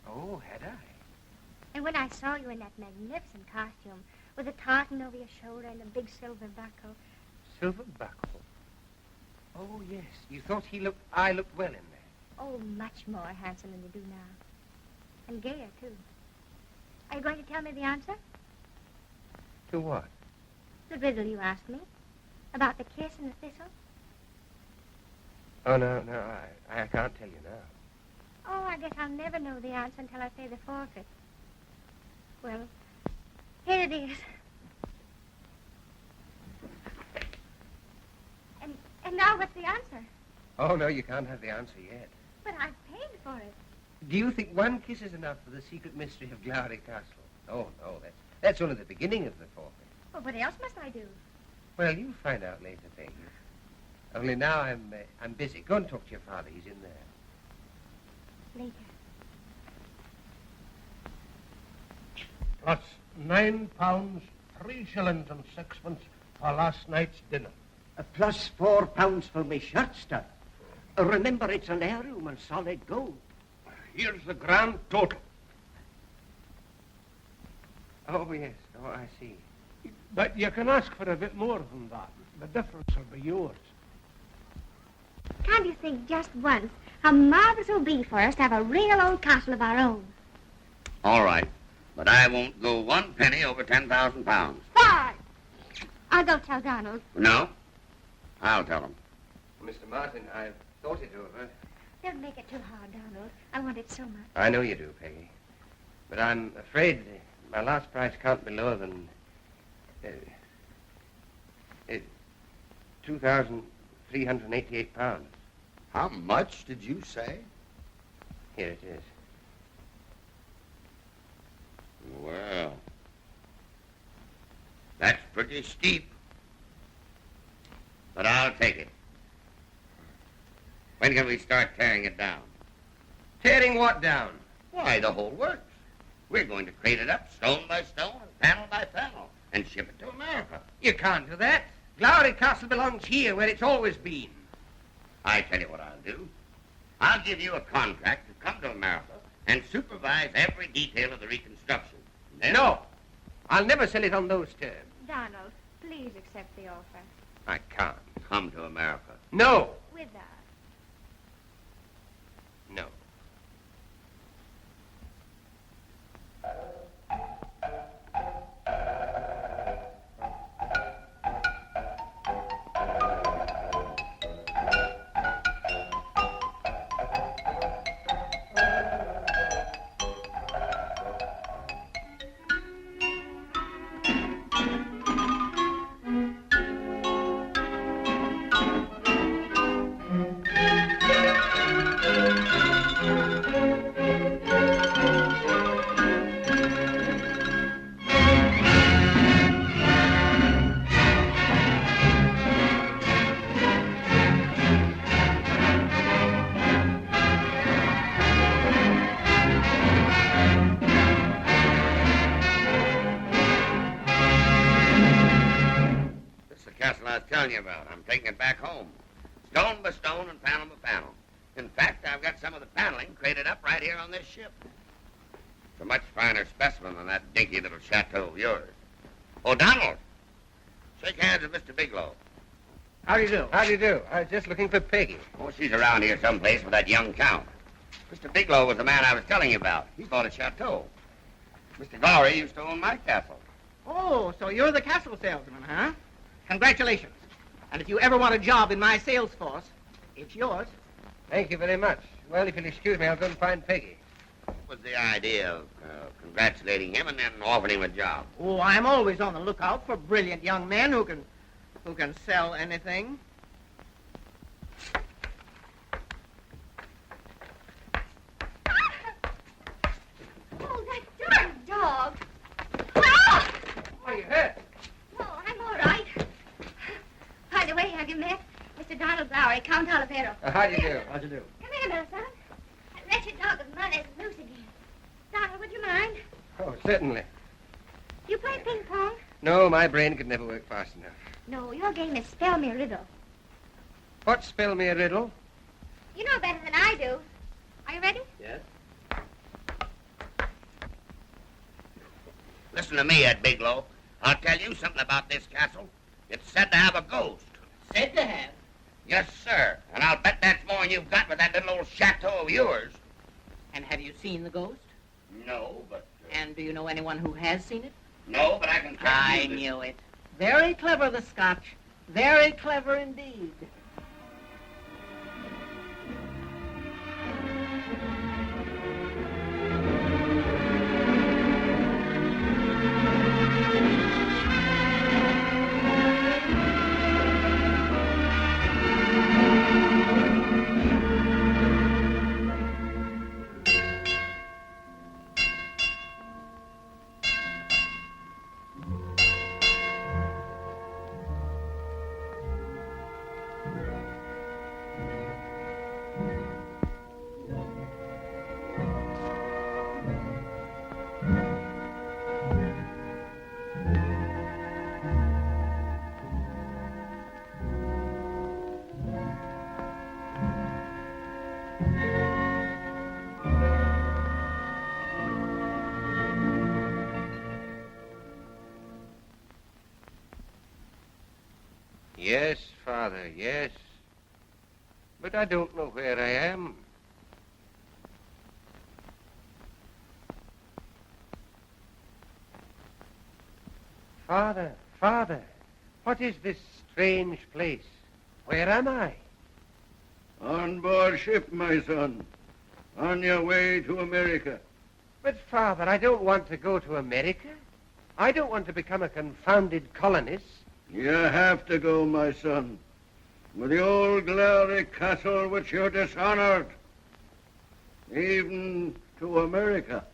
Speaker 5: Oh, had I?
Speaker 8: And when I saw you in that magnificent costume, with a tartan over your shoulder and a big silver buckle.
Speaker 5: Silver buckle? Oh, yes. You thought I looked well in there.
Speaker 8: Oh, much more handsome than you do now. And gayer, too. Are you going to tell me the answer?
Speaker 5: To what?
Speaker 8: The riddle you asked me. About the kiss and the thistle.
Speaker 5: Oh, no, I can't tell you now.
Speaker 8: Oh, I guess I'll never know the answer until I pay the forfeit. Well, here it is. And now what's the answer?
Speaker 5: Oh, no, you can't have the answer yet.
Speaker 8: But I've paid for it.
Speaker 5: Do you think one kiss is enough for the secret mystery of Glory Castle? Oh, no, that's only the beginning of the forfeit.
Speaker 8: Well, what else must I do?
Speaker 5: Well, you'll find out later, Peggy. Only now I'm busy. Go and talk to your father. He's in there.
Speaker 8: Later.
Speaker 12: Plus £9, 3 shillings and sixpence for last night's dinner.
Speaker 10: Plus £4 for my shirt stud. Remember, it's an heirloom and solid gold.
Speaker 12: Here's the grand total.
Speaker 5: Oh, yes. Oh, I see.
Speaker 12: But you can ask for a bit more than that. The difference will be yours.
Speaker 8: Can't you think just once how marvelous it'll be for us to have a real old castle of our own?
Speaker 13: All right. But I won't go 1 penny over 10,000 pounds.
Speaker 8: 5! I'll go tell Donald.
Speaker 13: No? I'll tell him.
Speaker 5: Mr. Martin, I've thought it over.
Speaker 8: Don't make it too hard, Donald. I want it so much.
Speaker 5: I know you do, Peggy. But I'm afraid my last price can't be lower than... £2,388.
Speaker 13: How much did you say?
Speaker 5: Here it is.
Speaker 13: Well, that's pretty steep. But I'll take it. When can we start tearing it down?
Speaker 5: Tearing what down?
Speaker 13: Why, the whole works. We're going to crate it up stone by stone and panel by panel and ship it to America.
Speaker 5: You can't do that. Glory Castle belongs here, where it's always been.
Speaker 13: I tell you what I'll do. I'll give you a contract to come to America and supervise every detail of the reconstruction. Then...
Speaker 5: No. I'll never sell it on those terms.
Speaker 8: Donald, please accept the offer.
Speaker 5: I can't.
Speaker 13: Come to America.
Speaker 5: No.
Speaker 8: With us.
Speaker 5: No.
Speaker 13: telling you about. I'm taking it back home. Stone by stone and panel by panel. In fact, I've got some of the paneling crated up right here on this ship. It's a much finer specimen than that dinky little chateau of yours. Oh, Donald, shake hands with Mr. Bigelow.
Speaker 5: How do you do? How do you do? I was just looking for Peggy.
Speaker 13: Oh, she's around here someplace with that young count. Mr. Bigelow was the man I was telling you about. He bought a chateau. Mr. Glory used to own my castle.
Speaker 15: Oh, so you're the castle salesman, huh? Congratulations. And if you ever want a job in my sales force, it's yours.
Speaker 5: Thank you very much. Well, if you'll excuse me, I'll go and find Peggy.
Speaker 13: What was the idea of congratulating him and then offering him a job?
Speaker 15: Oh, I'm always on the lookout for brilliant young men who can sell anything.
Speaker 8: Oh, that darn dog.
Speaker 5: Are you hurt?
Speaker 8: Oh, I'm all right. By the way, have you met Mr. Donald Lowry, Count Olivero?
Speaker 5: How do you do? How do you do?
Speaker 8: Come here, little son. That wretched dog of mine is loose again. Donald, would you mind?
Speaker 5: Oh, certainly.
Speaker 8: You play ping pong?
Speaker 5: No, my brain could never work fast enough.
Speaker 8: No, your game is spell me a riddle.
Speaker 5: What, spell me a riddle?
Speaker 8: You know better than I do. Are you ready?
Speaker 5: Yes.
Speaker 13: Listen to me, Ed Bigelow. I'll tell you something about this castle. It's said to have a ghost.
Speaker 15: Said to have.
Speaker 13: Yes, sir. And I'll bet that's more than you've got with that little old chateau of yours.
Speaker 15: And have you seen the ghost?
Speaker 13: No, but...
Speaker 15: And do you know anyone who has seen it?
Speaker 13: No, but I can tell
Speaker 15: I
Speaker 13: you...
Speaker 15: knew it. Very clever, the Scotch. Very clever indeed.
Speaker 5: Yes, Father, yes. But I don't know where I am. Father, Father, what is this strange place? Where am I?
Speaker 6: On board ship, my son. On your way to America.
Speaker 5: But, Father, I don't want to go to America. I don't want to become a confounded colonist.
Speaker 6: You have to go, my son. With the old glory castle which you dishonored. Even to America.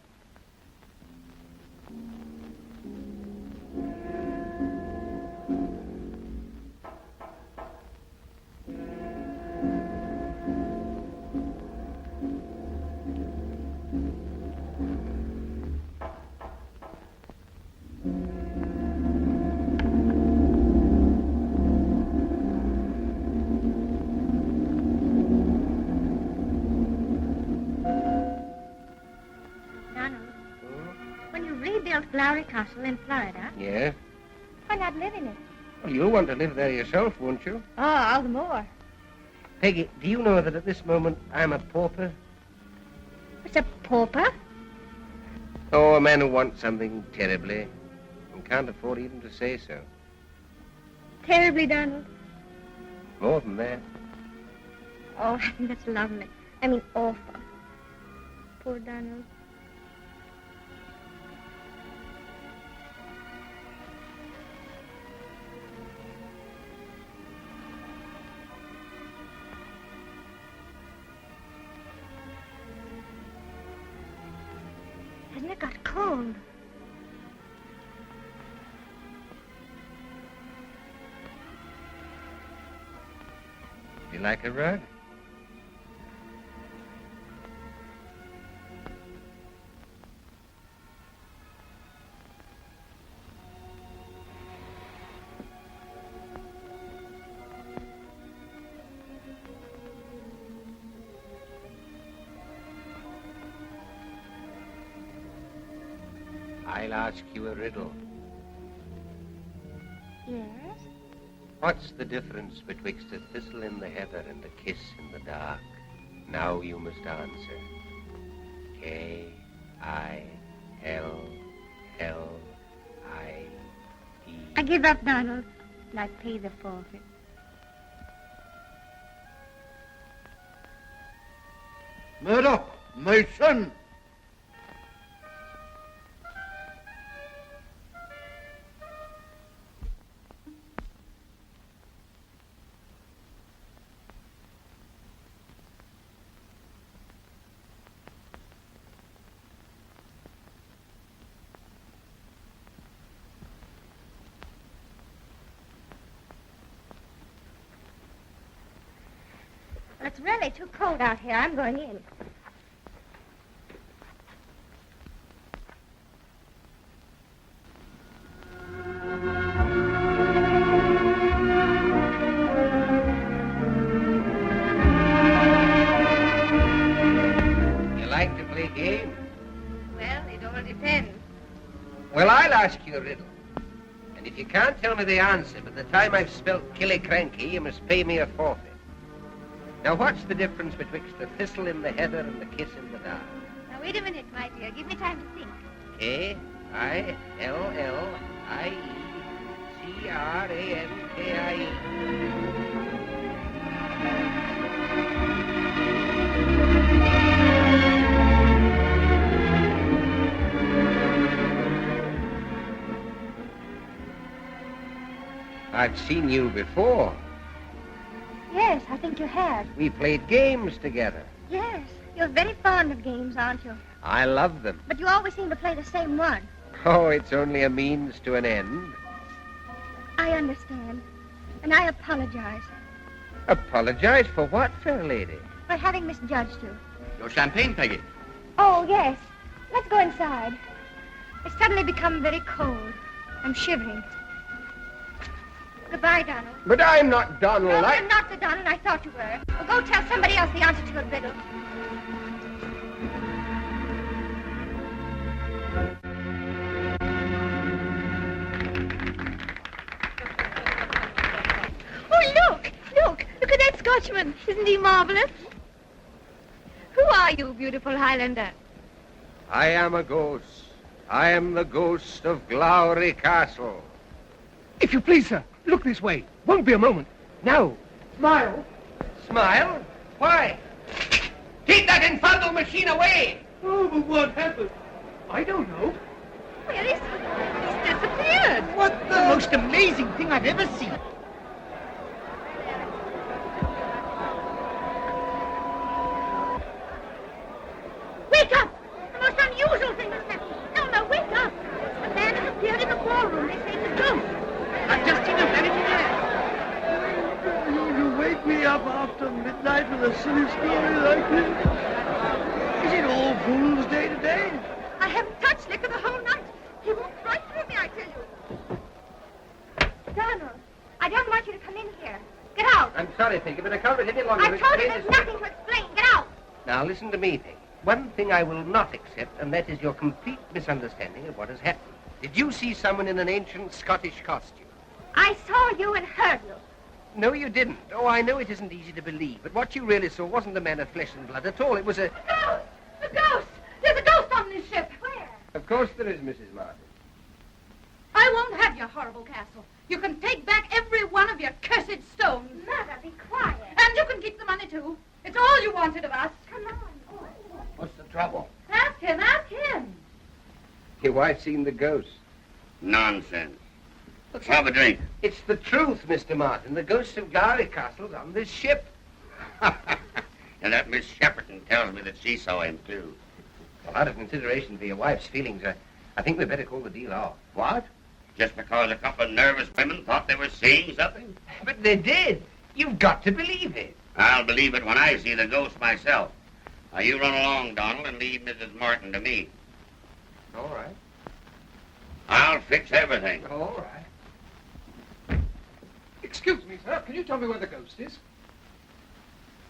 Speaker 8: Lowry Castle in Florida.
Speaker 5: Yes?
Speaker 8: Why not live in it?
Speaker 5: Well, you'll want to live there yourself, won't you?
Speaker 8: Oh, all the more.
Speaker 5: Peggy, do you know that at this moment I'm a pauper?
Speaker 8: What's a pauper?
Speaker 5: Oh, a man who wants something terribly and can't afford even to say so.
Speaker 8: Terribly, Donald?
Speaker 5: More than that.
Speaker 8: Oh, I think that's lovely. I mean, awful. Poor Donald. Hasn't it got cold?
Speaker 5: You like a rug? I'll ask you a riddle.
Speaker 8: Yes?
Speaker 5: What's the difference betwixt a thistle in the heather and a kiss in the dark? Now you must answer. K-I-L-L-I-E.
Speaker 8: I give up, Donald, and I pay the forfeit.
Speaker 6: Murdoch, my son.
Speaker 8: Well, it's really too cold out here. I'm going in.
Speaker 5: You like to play games?
Speaker 9: Well, it all depends.
Speaker 5: Well, I'll ask you a riddle. And if you can't tell me the answer by the time I've spelt killy-cranky, you must pay me a forfeit. Now, what's the difference betwixt the thistle in the heather and the kiss in the dark?
Speaker 8: Now, wait a minute, my dear. Give me time to think.
Speaker 5: K-I-L-L-I-E-C-R-A-N-K-I-E. I've seen you before.
Speaker 8: Yes, I think you have.
Speaker 5: We played games together.
Speaker 8: Yes, you're very fond of games, aren't you?
Speaker 5: I love them.
Speaker 8: But you always seem to play the same one.
Speaker 5: Oh, it's only a means to an end.
Speaker 8: I understand. And I apologize
Speaker 5: Apologize for what, fair lady?
Speaker 8: for having misjudged you.
Speaker 13: Your champagne, Peggy.
Speaker 8: Oh, yes. Let's go inside. It's suddenly become very cold. I'm shivering. Goodbye, Donald.
Speaker 5: But I'm not Donald.
Speaker 8: No, you're not the Donald I thought you were. Well, go tell somebody else the answer to your riddle.
Speaker 14: Oh, look at that Scotchman. Isn't he marvelous? Who are you, beautiful Highlander?
Speaker 5: I am a ghost. I am the ghost of Glowry Castle.
Speaker 12: If you please, sir, look this way. Won't be a moment. Now.
Speaker 6: Smile.
Speaker 5: Smile? Why? Take that infernal machine away!
Speaker 6: Oh, but what happened?
Speaker 12: I don't know.
Speaker 14: Where is he? He's disappeared.
Speaker 15: What the most amazing thing I've ever seen.
Speaker 8: Wake up! The most unusual thing has happened. No, wake up. A man has appeared in the ballroom. They say it's a ghost.
Speaker 15: I've just seen a very
Speaker 6: You wake me up after midnight with a silly story like this? Is it all Fool's Day today?
Speaker 8: I haven't touched liquor the whole night. He walked right through me, I tell you. Donald, I don't want you to come in here. Get out.
Speaker 5: I'm sorry, Peggy, but I can't wait any longer.
Speaker 8: I told you there's nothing to explain. Get out.
Speaker 5: Now, listen to me, Peggy. One thing I will not accept, and that is your complete misunderstanding of what has happened. Did you see someone in an ancient Scottish costume?
Speaker 8: I saw you and heard you.
Speaker 5: No, you didn't. Oh, I know it isn't easy to believe, but what you really saw wasn't a man of flesh and blood at all. It was a...
Speaker 8: Ghost! A ghost! There's a ghost on this ship. Where?
Speaker 5: Of course there is, Mrs. Martin.
Speaker 14: I won't have your horrible castle. You can take back every one of your cursed stones.
Speaker 8: Mother, be quiet.
Speaker 14: And you can keep the money, too. It's all you wanted of us.
Speaker 8: Come on.
Speaker 5: What's the trouble?
Speaker 14: Ask him.
Speaker 5: Your wife's seen the ghost.
Speaker 13: Nonsense. Let's have a drink.
Speaker 5: It's the truth, Mr. Martin. The ghost of Glowry Castle's on this ship.
Speaker 13: And that Miss Shepperton tells me that she saw him, too.
Speaker 5: Well, out of consideration for your wife's feelings, I think we'd better call the deal off.
Speaker 13: What? Just because a couple of nervous women thought they were seeing something?
Speaker 5: But they did. You've got to believe it.
Speaker 13: I'll believe it when I see the ghost myself. Now, you run along, Donald, and leave Mrs. Martin to me.
Speaker 5: All right.
Speaker 13: I'll fix everything.
Speaker 5: All right.
Speaker 12: Excuse me, sir. Can you tell me where the ghost is?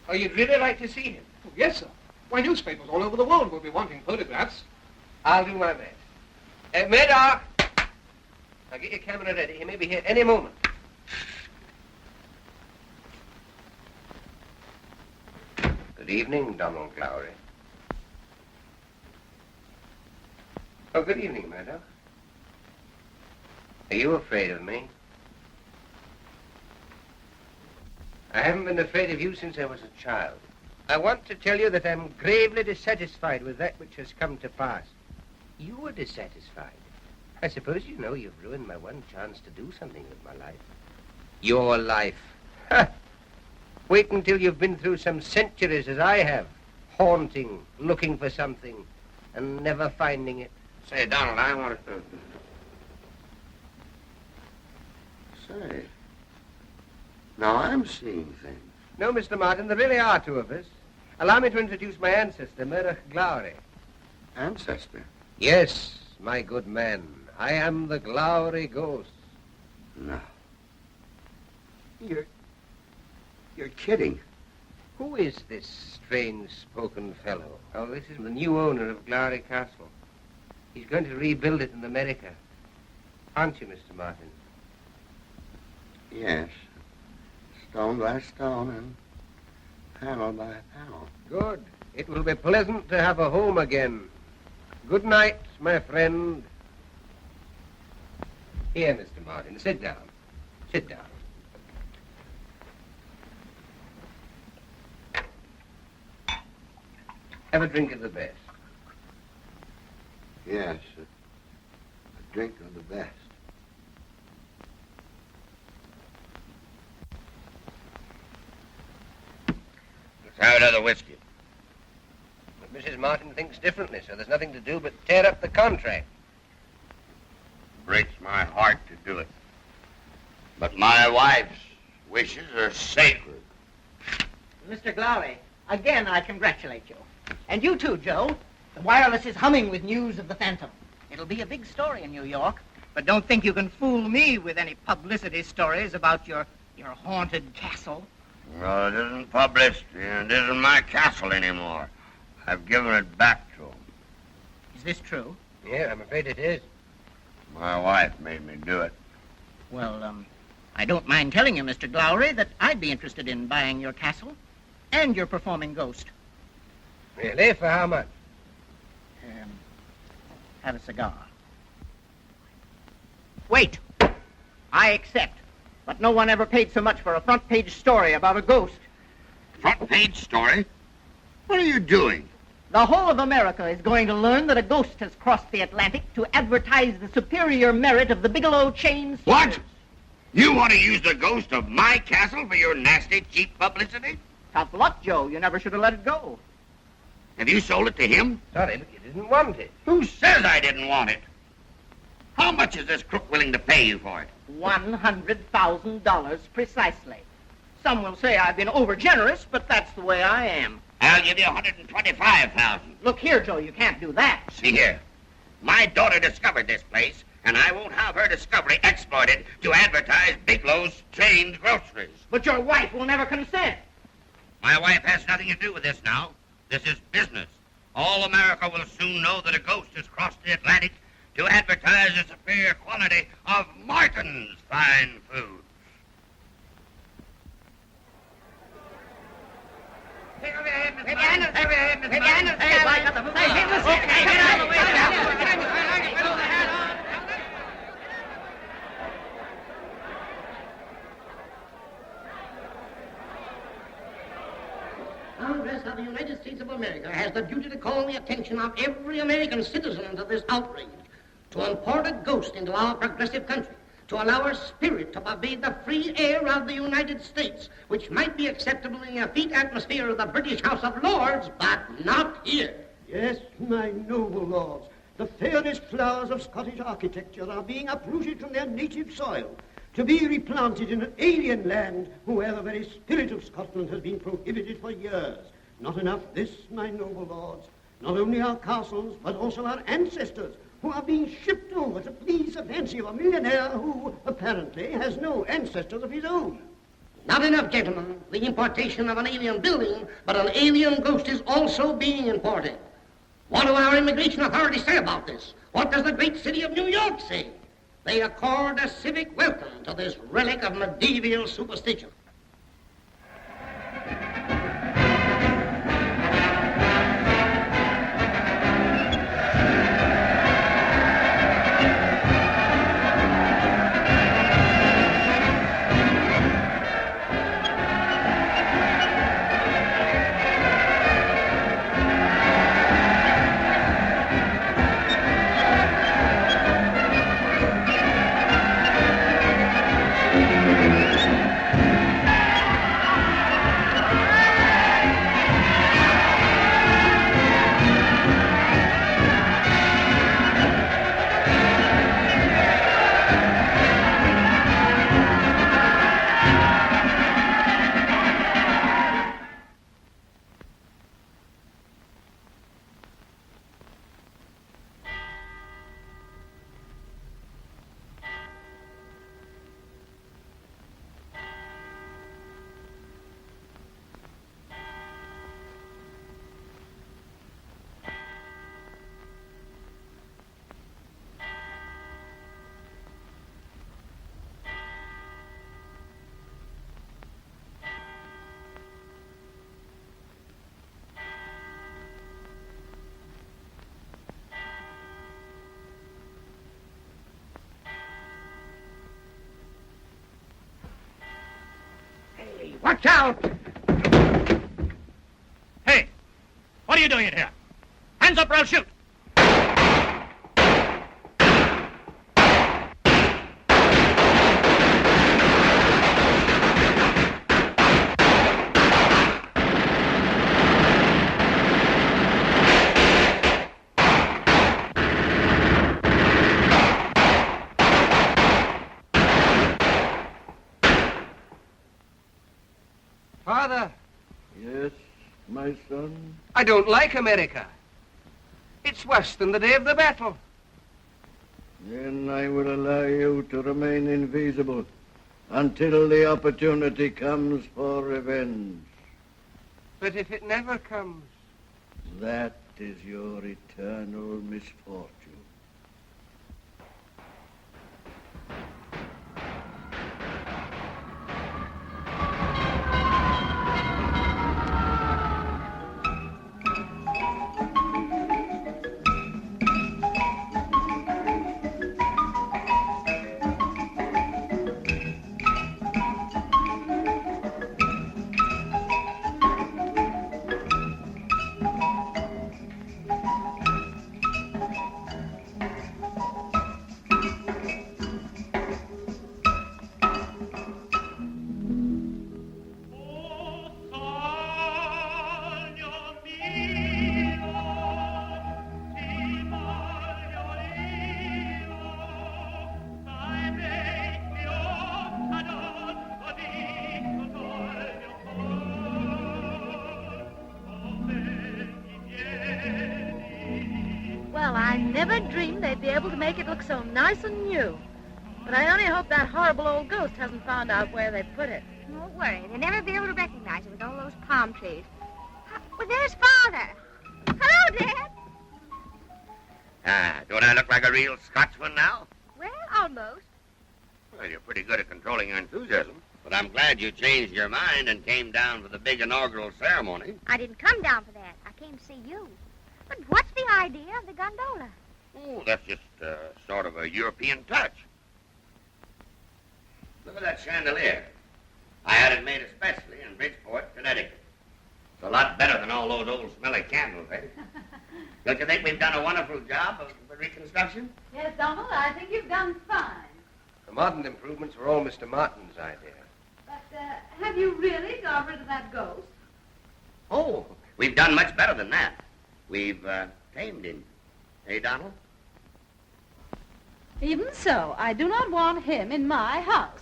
Speaker 5: Oh, you'd really like to see him?
Speaker 12: Oh, yes, sir. Why, newspapers all over the world will be wanting photographs.
Speaker 5: I'll do my best.
Speaker 4: Murdoch! Now get your camera ready. He may be here any moment. Good evening, Donald Lowry. Oh, good evening, Murdoch. Are you afraid of me? I haven't been afraid of you since I was a child. I want to tell you that I'm gravely dissatisfied with that which has come to pass. You were dissatisfied. I suppose you know you've ruined my one chance to do something with my life. Your life. Ha! Wait until you've been through some centuries as I have, haunting, looking for something, and never finding it.
Speaker 13: Say, Donald, I want to... Say, now I'm seeing things.
Speaker 4: No, Mr. Martin, there really are two of us. Allow me to introduce my ancestor, Murdoch Glowry.
Speaker 13: Ancestor?
Speaker 4: Yes, my good man. I am the Glowry ghost.
Speaker 13: No. You're kidding.
Speaker 4: Who is this strange-spoken fellow? Oh, this is the new owner of Glowry Castle. He's going to rebuild it in America. Aren't you, Mr. Martin?
Speaker 13: Yes. Stone by stone and panel by panel.
Speaker 4: Good. It will be pleasant to have a home again. Good night, my friend. Here, Mr. Martin, sit down. Sit down. Have a drink of the best.
Speaker 13: Yes, a drink of the best. Let's have another whiskey.
Speaker 4: But Mrs. Martin thinks differently, so there's nothing to do but tear up the contract.
Speaker 13: Breaks my heart to do it. But my wife's wishes are sacred.
Speaker 15: Mr. Glowry, again I congratulate you. And you too, Joe. The wireless is humming with news of the Phantom. It'll be a big story in New York. But don't think you can fool me with any publicity stories about your haunted castle.
Speaker 13: Well, it isn't publicity, and it isn't my castle anymore. I've given it back to him.
Speaker 15: Is this true?
Speaker 4: Yeah, I'm afraid it is.
Speaker 13: My wife made me do it.
Speaker 15: Well, I don't mind telling you, Mr. Glowry, that I'd be interested in buying your castle and your performing ghost.
Speaker 4: Really? For how much?
Speaker 15: Have a cigar. Wait. I accept. But no one ever paid so much for a front-page story about a ghost.
Speaker 13: Front-page story? What are you doing?
Speaker 15: The whole of America is going to learn that a ghost has crossed the Atlantic to advertise the superior merit of the Bigelow chain stores.
Speaker 13: What? You want to use the ghost of my castle for your nasty, cheap publicity?
Speaker 15: Tough luck, Joe. You never should have let it go.
Speaker 13: Have you sold it to him?
Speaker 4: Sorry, but you didn't want it.
Speaker 13: Who says I didn't want it? How much is this crook willing to pay you for it?
Speaker 15: $100,000 precisely. Some will say I've been overgenerous, but that's the way I am.
Speaker 13: I'll give you $125,000.
Speaker 15: Look here, Joe, you can't do that.
Speaker 13: See here. My daughter discovered this place, and I won't have her discovery exploited to advertise Bigelow's chained groceries.
Speaker 15: But your wife will never consent.
Speaker 13: My wife has nothing to do with this now. This is business. All America will soon know that a ghost has crossed the Atlantic to advertise the superior quality of Martin's fine foods.
Speaker 16: Congress of the United States of America has the duty to call the attention of every American citizen to this outrage, to import a ghost into our progressive country, to allow our spirit to pervade the free air of the United States, which might be acceptable in the effete atmosphere of the British House of Lords, but not here.
Speaker 17: Yes, my noble lords, the fairest flowers of Scottish architecture are being uprooted from their native soil to be replanted in an alien land where the very spirit of Scotland has been prohibited for years. Not enough this, my noble lords. Not only our castles, but also our ancestors, who are being shipped over to please the fancy of a millionaire who, apparently, has no ancestors of his own.
Speaker 16: Not enough, gentlemen. The importation of an alien building, but an alien ghost is also being imported. What do our immigration authorities say about this? What does the great city of New York say? They accord a civic welcome to this relic of medieval superstition.
Speaker 1: Watch out! Hey, what are you doing in here? Hands up or I'll shoot!
Speaker 4: Father.
Speaker 6: Yes, my son?
Speaker 4: I don't like America. It's worse than the day of the battle.
Speaker 6: Then I will allow you to remain invisible until the opportunity comes for revenge.
Speaker 4: But if it never comes?
Speaker 6: That is your eternal misfortune.
Speaker 14: Well, I never dreamed they'd be able to make it look so nice and new. But I only hope that horrible old ghost hasn't found out where they put it.
Speaker 8: Don't worry. They'll never be able to recognize it with all those palm trees. Well, there's Father. Hello, Dad.
Speaker 13: Ah, don't I look like a real Scotsman now?
Speaker 8: Well, almost.
Speaker 13: Well, you're pretty good at controlling your enthusiasm. But I'm glad you changed your mind and came down for the big inaugural ceremony.
Speaker 8: I didn't come down for that. I came to see you. But what's the idea of the gondola?
Speaker 13: Oh, that's just sort of a European touch. Look at that chandelier. I had it made especially in Bridgeport, Connecticut. It's a lot better than all those old smelly candles, eh? Don't you think we've done a wonderful job of the reconstruction?
Speaker 14: Yes, Donald, I think you've done fine.
Speaker 4: The modern improvements were all Mr. Martin's idea.
Speaker 14: But have you really got rid of that ghost?
Speaker 13: Oh, we've done much better than that. We've tamed him. Eh, Donald?
Speaker 14: Even so, I do not want him in my house.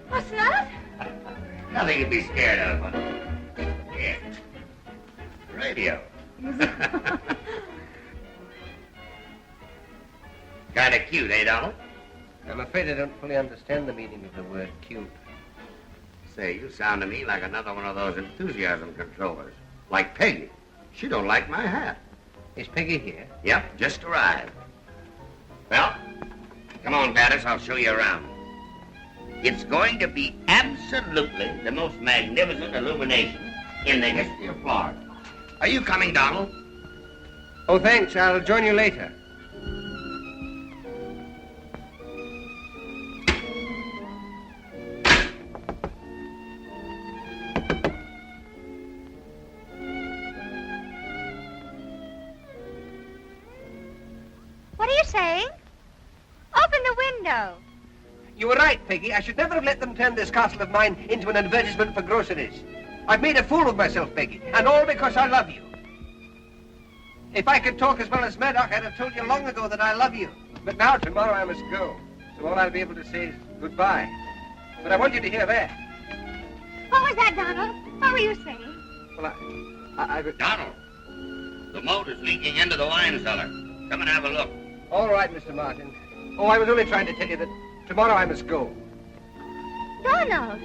Speaker 14: What's that?
Speaker 13: Nothing to be scared of, honey. Yeah. Radio. Kind of cute, eh, Donald?
Speaker 4: I'm afraid I don't fully understand the meaning of the word cute.
Speaker 13: Say, you sound to me like another one of those enthusiasm controllers. Like Peggy. She don't like my hat.
Speaker 5: Is Peggy here?
Speaker 13: Yep, just arrived. Well, come on, Gladys, I'll show you around. It's going to be absolutely the most magnificent illumination in the history of Florida. Are you coming, Donald?
Speaker 5: Oh, thanks. I'll join you later.
Speaker 8: What are you saying? Open the window.
Speaker 4: You were right, Peggy. I should never have let them turn this castle of mine into an advertisement for groceries. I've made a fool of myself, Peggy, and all because I love you. If I could talk as well as Murdoch, I'd have told you long ago that I love you. But now, tomorrow, I must go. So all I'll be able to say is goodbye. But I want you to hear that.
Speaker 8: What was that, Donald? What were you saying?
Speaker 4: Well, I
Speaker 13: Donald, the moat is leaking into the wine cellar. Come and have a look.
Speaker 4: All right, Mr. Martin. Oh, I was only trying to tell you that tomorrow I must go.
Speaker 8: Donald!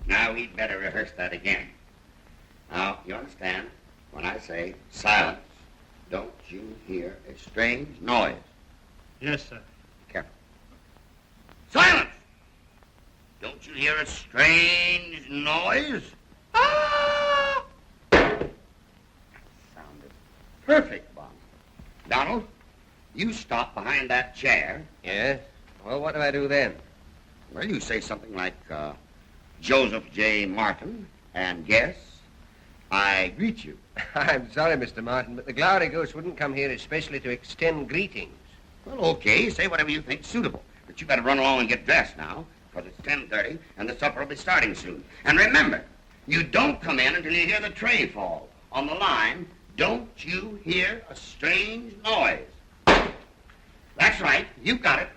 Speaker 13: Now we'd better rehearse that again. Now, you understand? When I say silence, don't you hear a strange noise?
Speaker 12: Yes, sir.
Speaker 13: Careful. Silence! Don't you hear a strange noise? Ah! That sounded perfect, Bond. Donald, you stop behind that chair.
Speaker 5: Yes? Well, what do I do then?
Speaker 13: Well, you say something like, Joseph J. Martin, and guess, I greet you.
Speaker 5: I'm sorry, Mr. Martin, but the Glory Ghost wouldn't come here especially to extend greetings.
Speaker 13: Well, okay, say whatever you think's suitable. But you better run along and get dressed now, because it's 10:30, and the supper will be starting soon. And remember, you don't come in until you hear the tray fall. On the line, don't you hear a strange noise? That's right, you got it.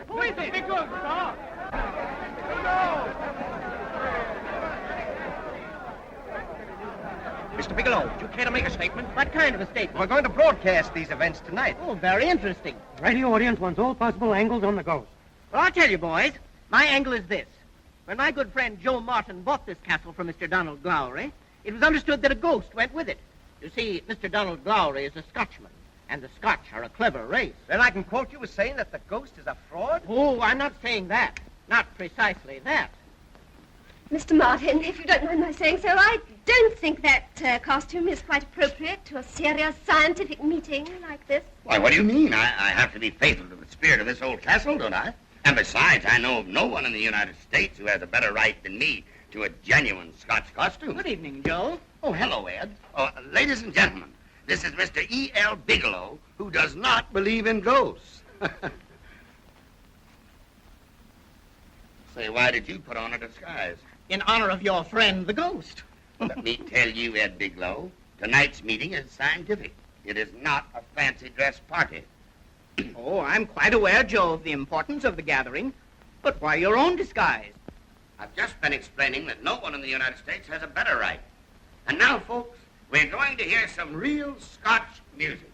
Speaker 1: Who is it? Because, sir.
Speaker 15: Mr. Bigelow, would you care to make a statement?
Speaker 11: What kind of a statement?
Speaker 15: We're going to broadcast these events tonight.
Speaker 11: Oh, very interesting.
Speaker 17: Radio audience wants all possible angles on the ghost.
Speaker 11: Well, I'll tell you, boys. My angle is this. When my good friend Joe Martin bought this castle from Mr. Donald Glowry, it was understood that a ghost went with it. You see, Mr. Donald Glowry is a Scotchman, and the Scotch are a clever race.
Speaker 15: Then I can quote you as saying that the ghost is a fraud?
Speaker 11: Oh, I'm not saying that. Not precisely that.
Speaker 7: Mr. Martin, if you don't mind my saying so, I don't think that costume is quite appropriate to a serious scientific meeting like this.
Speaker 13: Why, what do you mean? I have to be faithful to the spirit of this old castle, don't I? And besides, I know of no one in the United States who has a better right than me to a genuine Scotch costume.
Speaker 11: Good evening, Joe.
Speaker 13: Oh, hello, Ed. Oh, ladies and gentlemen, this is Mr. E.L. Bigelow, who does not believe in ghosts. Say, why did you put on a disguise?
Speaker 11: In honor of your friend, the ghost.
Speaker 13: Let me tell you, Ed Bigelow, tonight's meeting is scientific. It is not a fancy dress party.
Speaker 11: Oh, I'm quite aware, Joe, of the importance of the gathering. But why your own disguise?
Speaker 13: I've just been explaining that no one in the United States has a better right. And now, folks, we're going to hear some real Scotch music.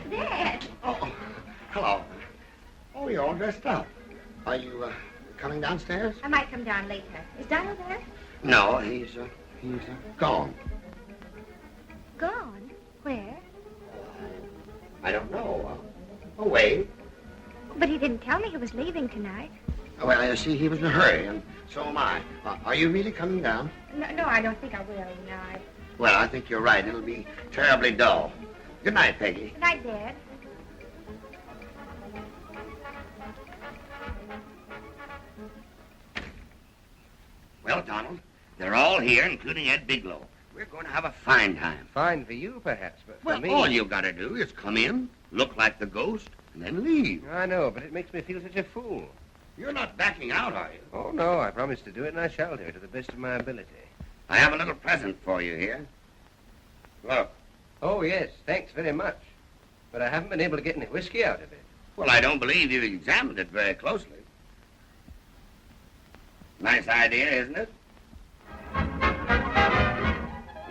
Speaker 8: Dad.
Speaker 6: Oh, hello. Oh, you're all dressed up. Are you coming downstairs?
Speaker 8: I might come down later. Is Donald there?
Speaker 6: No, he's gone.
Speaker 8: Gone? Where?
Speaker 6: I don't know. Away.
Speaker 8: But he didn't tell me he was leaving tonight.
Speaker 6: Well, I see he was in a hurry, and so am I. Are you really coming down?
Speaker 8: No, I don't think I will. No,
Speaker 6: Well, I think you're right. It'll be terribly dull. Good night, Peggy.
Speaker 8: Good night, Dad.
Speaker 13: Well, Donald, they're all here, including Ed Bigelow. We're going to have a fine time.
Speaker 5: Fine for you, perhaps, but for
Speaker 13: Well,
Speaker 5: me...
Speaker 13: all you've got to do is come in, look like the ghost, and then leave.
Speaker 5: I know, but it makes me feel such a fool.
Speaker 13: You're not backing out, are you?
Speaker 5: Oh, no, I promised to do it, and I shall do it to the best of my ability.
Speaker 13: I have a little present for you here. Look.
Speaker 5: Oh, yes, thanks very much. But I haven't been able to get any whiskey out of it.
Speaker 13: Well, I don't believe you examined it very closely. Nice idea, isn't it?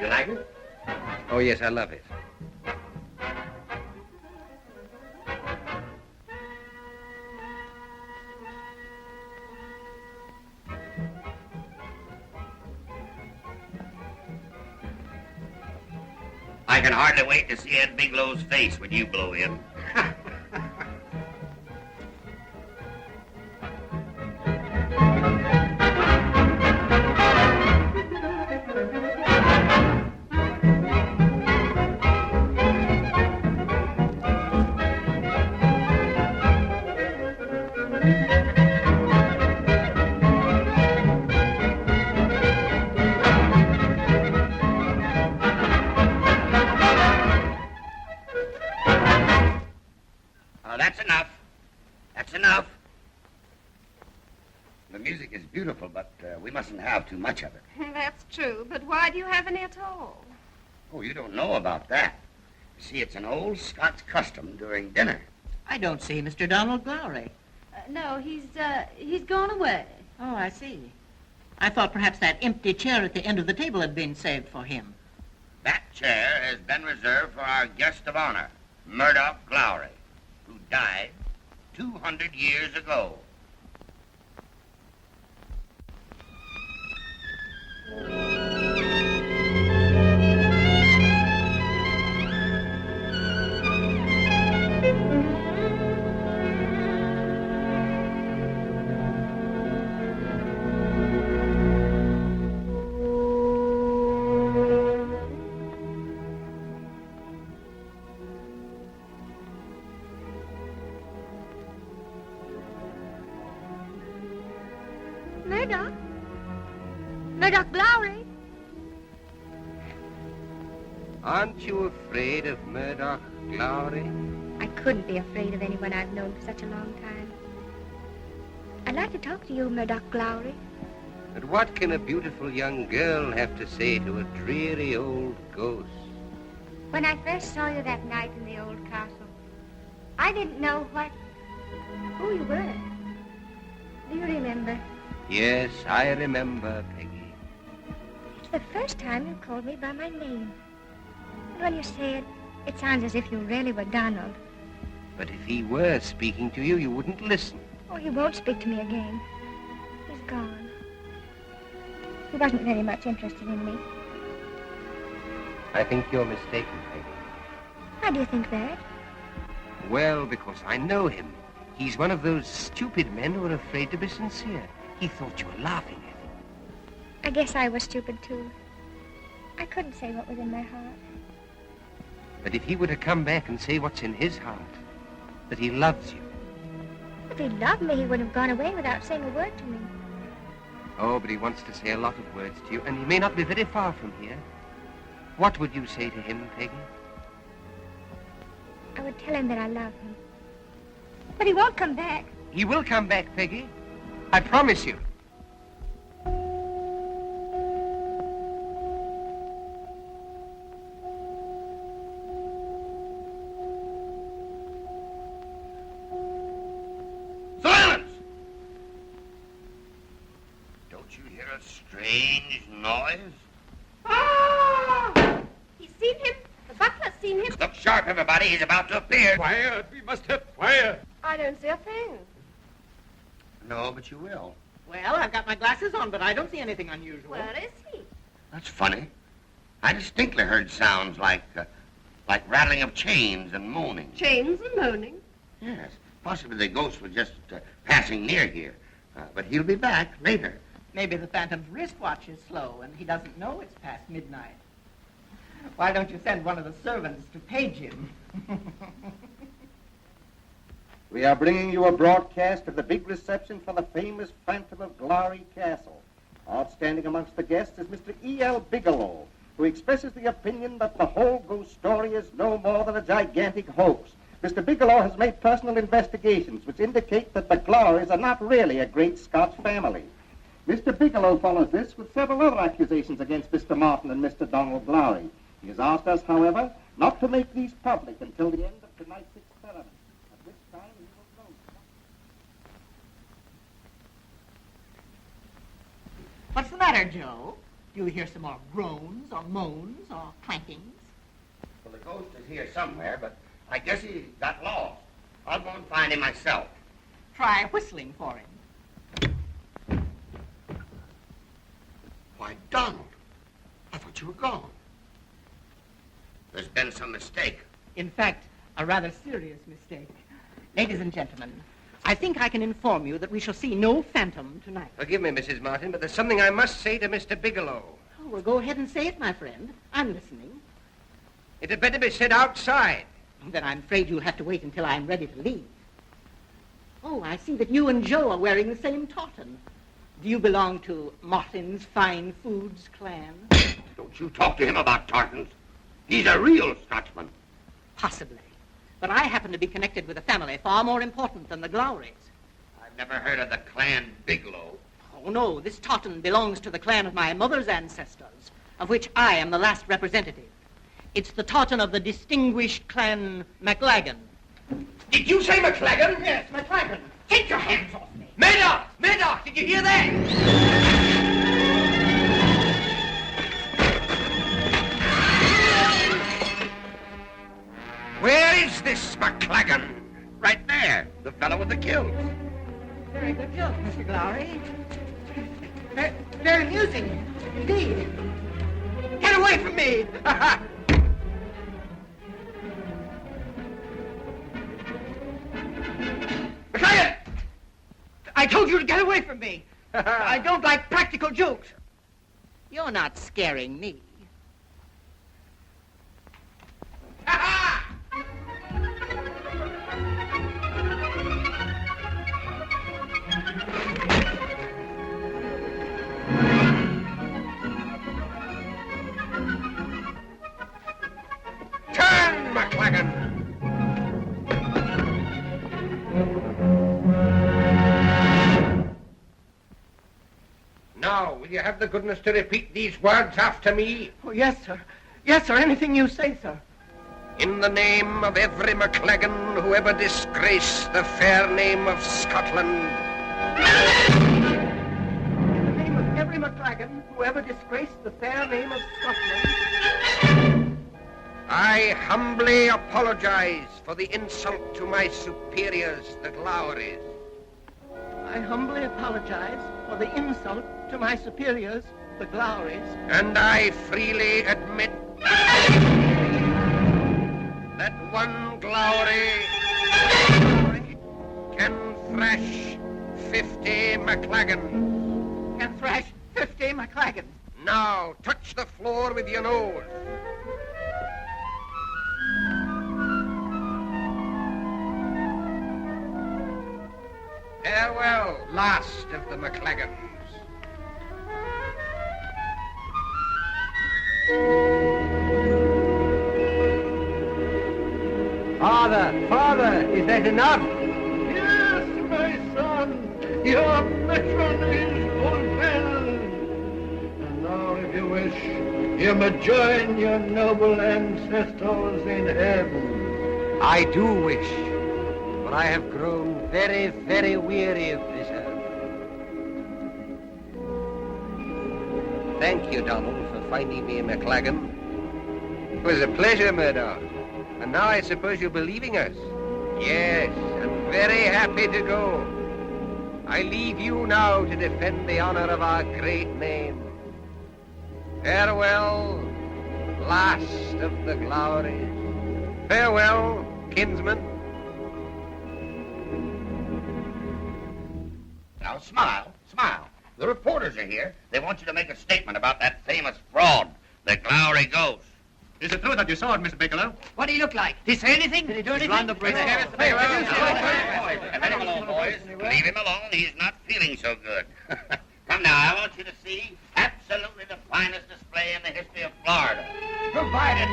Speaker 13: You like it?
Speaker 5: Oh, yes, I love it.
Speaker 13: I can hardly wait to see Ed Bigelow's face when you blow in. That's enough. That's enough. The music is beautiful, but we mustn't have too much of it.
Speaker 7: That's true, but why do you have any at all?
Speaker 13: Oh, you don't know about that. You see, it's an old Scots custom during dinner.
Speaker 15: I don't see Mr. Donald Glowry.
Speaker 14: No, he's gone away.
Speaker 15: Oh, I see. I thought perhaps that empty chair at the end of the table had been saved for him.
Speaker 13: That chair has been reserved for our guest of honor, Murdoch Glowry, who died 200 years ago.
Speaker 8: Murdoch? Murdoch Glowry?
Speaker 5: Aren't you afraid of Murdoch Glowry?
Speaker 8: I couldn't be afraid of anyone I've known for such a long time. I'd like to talk to you, Murdoch Glowry.
Speaker 5: But what can a beautiful young girl have to say to a dreary old ghost?
Speaker 8: When I first saw you that night in the old castle, I didn't know who you were. Do you remember?
Speaker 5: Yes, I remember, Peggy.
Speaker 8: It's the first time you called me by my name. And when you say it, it sounds as if you really were Donald.
Speaker 5: But if he were speaking to you, you wouldn't listen.
Speaker 8: Oh, he won't speak to me again. He's gone. He wasn't very much interested in me.
Speaker 5: I think you're mistaken, Peggy.
Speaker 8: How do you think that?
Speaker 5: Well, because I know him. He's one of those stupid men who are afraid to be sincere. He thought you were laughing at him.
Speaker 8: I guess I was stupid, too. I couldn't say what was in my heart.
Speaker 5: But if he were to come back and say what's in his heart, that he loves you.
Speaker 8: If he loved me, he would have gone away without saying a word to me.
Speaker 5: Oh, but he wants to say a lot of words to you, and he may not be very far from here. What would you say to him, Peggy?
Speaker 8: I would tell him that I love him. But he won't come back.
Speaker 5: He will come back, Peggy. I promise you.
Speaker 13: Silence! Don't you hear a strange noise?
Speaker 7: Ah! He's seen him. The butler's seen him.
Speaker 13: Look sharp, everybody. He's about to appear.
Speaker 1: Quiet. We must have quiet.
Speaker 7: I don't see a thing.
Speaker 13: No, but you will.
Speaker 15: Well, I've got my glasses on, but I don't see anything unusual.
Speaker 7: Where is he?
Speaker 13: That's funny. I distinctly heard sounds like rattling of chains and moaning.
Speaker 7: Chains and moaning.
Speaker 13: Yes. Possibly the ghost was just passing near here. But he'll be back later.
Speaker 15: Maybe the Phantom's wristwatch is slow and he doesn't know it's past midnight. Why don't you send one of the servants to page him?
Speaker 18: We are bringing you a broadcast of the big reception for the famous Phantom of Glory Castle Outstanding amongst the guests is Mr. E.L. Bigelow, who expresses the opinion that the whole ghost story is no more than a gigantic hoax. Mr. Bigelow has made personal investigations which indicate that the Glowries are not really a great Scotch family. Mr. Bigelow follows this with several other accusations against Mr. Martin and Mr. Donald Glowry. He has asked us, however, not to make these public until the end of tonight's experiment, at which time he will know.
Speaker 15: What's the matter, Joe? Do you hear some more groans or moans or clankings?
Speaker 13: Well, the ghost is here somewhere, but I guess he got lost. I'll go and find him myself.
Speaker 15: Try whistling for him.
Speaker 6: Why, Donald, I thought you were gone.
Speaker 13: There's been some mistake.
Speaker 15: In fact, a rather serious mistake. Ladies and gentlemen, I think I can inform you that we shall see no phantom tonight.
Speaker 4: Forgive me, Mrs. Martin, but there's something I must say to Mr. Bigelow.
Speaker 15: Oh, well, go ahead and say it, my friend. I'm listening.
Speaker 4: It had better be said outside.
Speaker 15: Then I'm afraid you'll have to wait until I'm ready to leave. Oh, I see that you and Joe are wearing the same tartan. Do you belong to Martin's Fine Foods clan?
Speaker 13: Don't you talk to him about tartans. He's a real Scotchman.
Speaker 15: Possibly. But I happen to be connected with a family far more important than the Glowries.
Speaker 13: I've never heard of the clan Bigelow.
Speaker 15: Oh, no, this tartan belongs to the clan of my mother's ancestors, of which I am the last representative. It's the tartan of the distinguished clan McLagan.
Speaker 4: Did you say McLagan?
Speaker 15: Yes, McLagan. Take your hands off me.
Speaker 4: Murdoch! Murdoch, did you hear that? Where is this McLagan?
Speaker 13: Right there, the fellow with the kilts.
Speaker 15: Very good joke, Mr. Glowry. Very amusing, indeed. Get away from me! McLagan! I told you to get away from me. I don't like practical jokes. You're not scaring me.
Speaker 4: Turn, McLagan! Now, will you have the goodness to repeat these words after me?
Speaker 15: Oh, yes, sir. Yes, sir. Anything you say, sir.
Speaker 4: In the name of every McLagan who ever disgraced the fair name of Scotland.
Speaker 15: In the name of every McLagan who ever disgraced the fair name of Scotland,
Speaker 4: I humbly apologize for the insult to my superiors, the Glowries.
Speaker 15: I humbly apologize for the insult to my superiors, the Glowries.
Speaker 4: And I freely admit that one Glowry can thrash 50 McLagans.
Speaker 15: Can thrash 50 McLagans.
Speaker 4: Now, touch the floor with your nose. Farewell, last of the McLagans.
Speaker 17: Father, is that enough?
Speaker 12: Yes, my son, your mission is fulfilled. And now, if you wish, you may join your noble ancestors in heaven.
Speaker 4: I do wish, for I have grown very, very weary of this earth. Thank you, Donald, for finding me a McLagan. It was a pleasure, Murdoch. And now I suppose you'll be leaving us. Yes, I'm very happy to go. I leave you now to defend the honor of our great name. Farewell, last of the Glowries. Farewell, kinsman.
Speaker 13: Now, smile, smile. The reporters are here. They want you to make a statement about that famous fraud, the Glowry ghost.
Speaker 19: Is it true that you saw it, Mr. Bigelow?
Speaker 15: What did he look like? Did he say anything? Did he do anything?
Speaker 13: Leave him alone, boys. Leave him alone. He's not feeling so good. Come Come now, I want you to see absolutely the finest display in the history of Florida. Provided...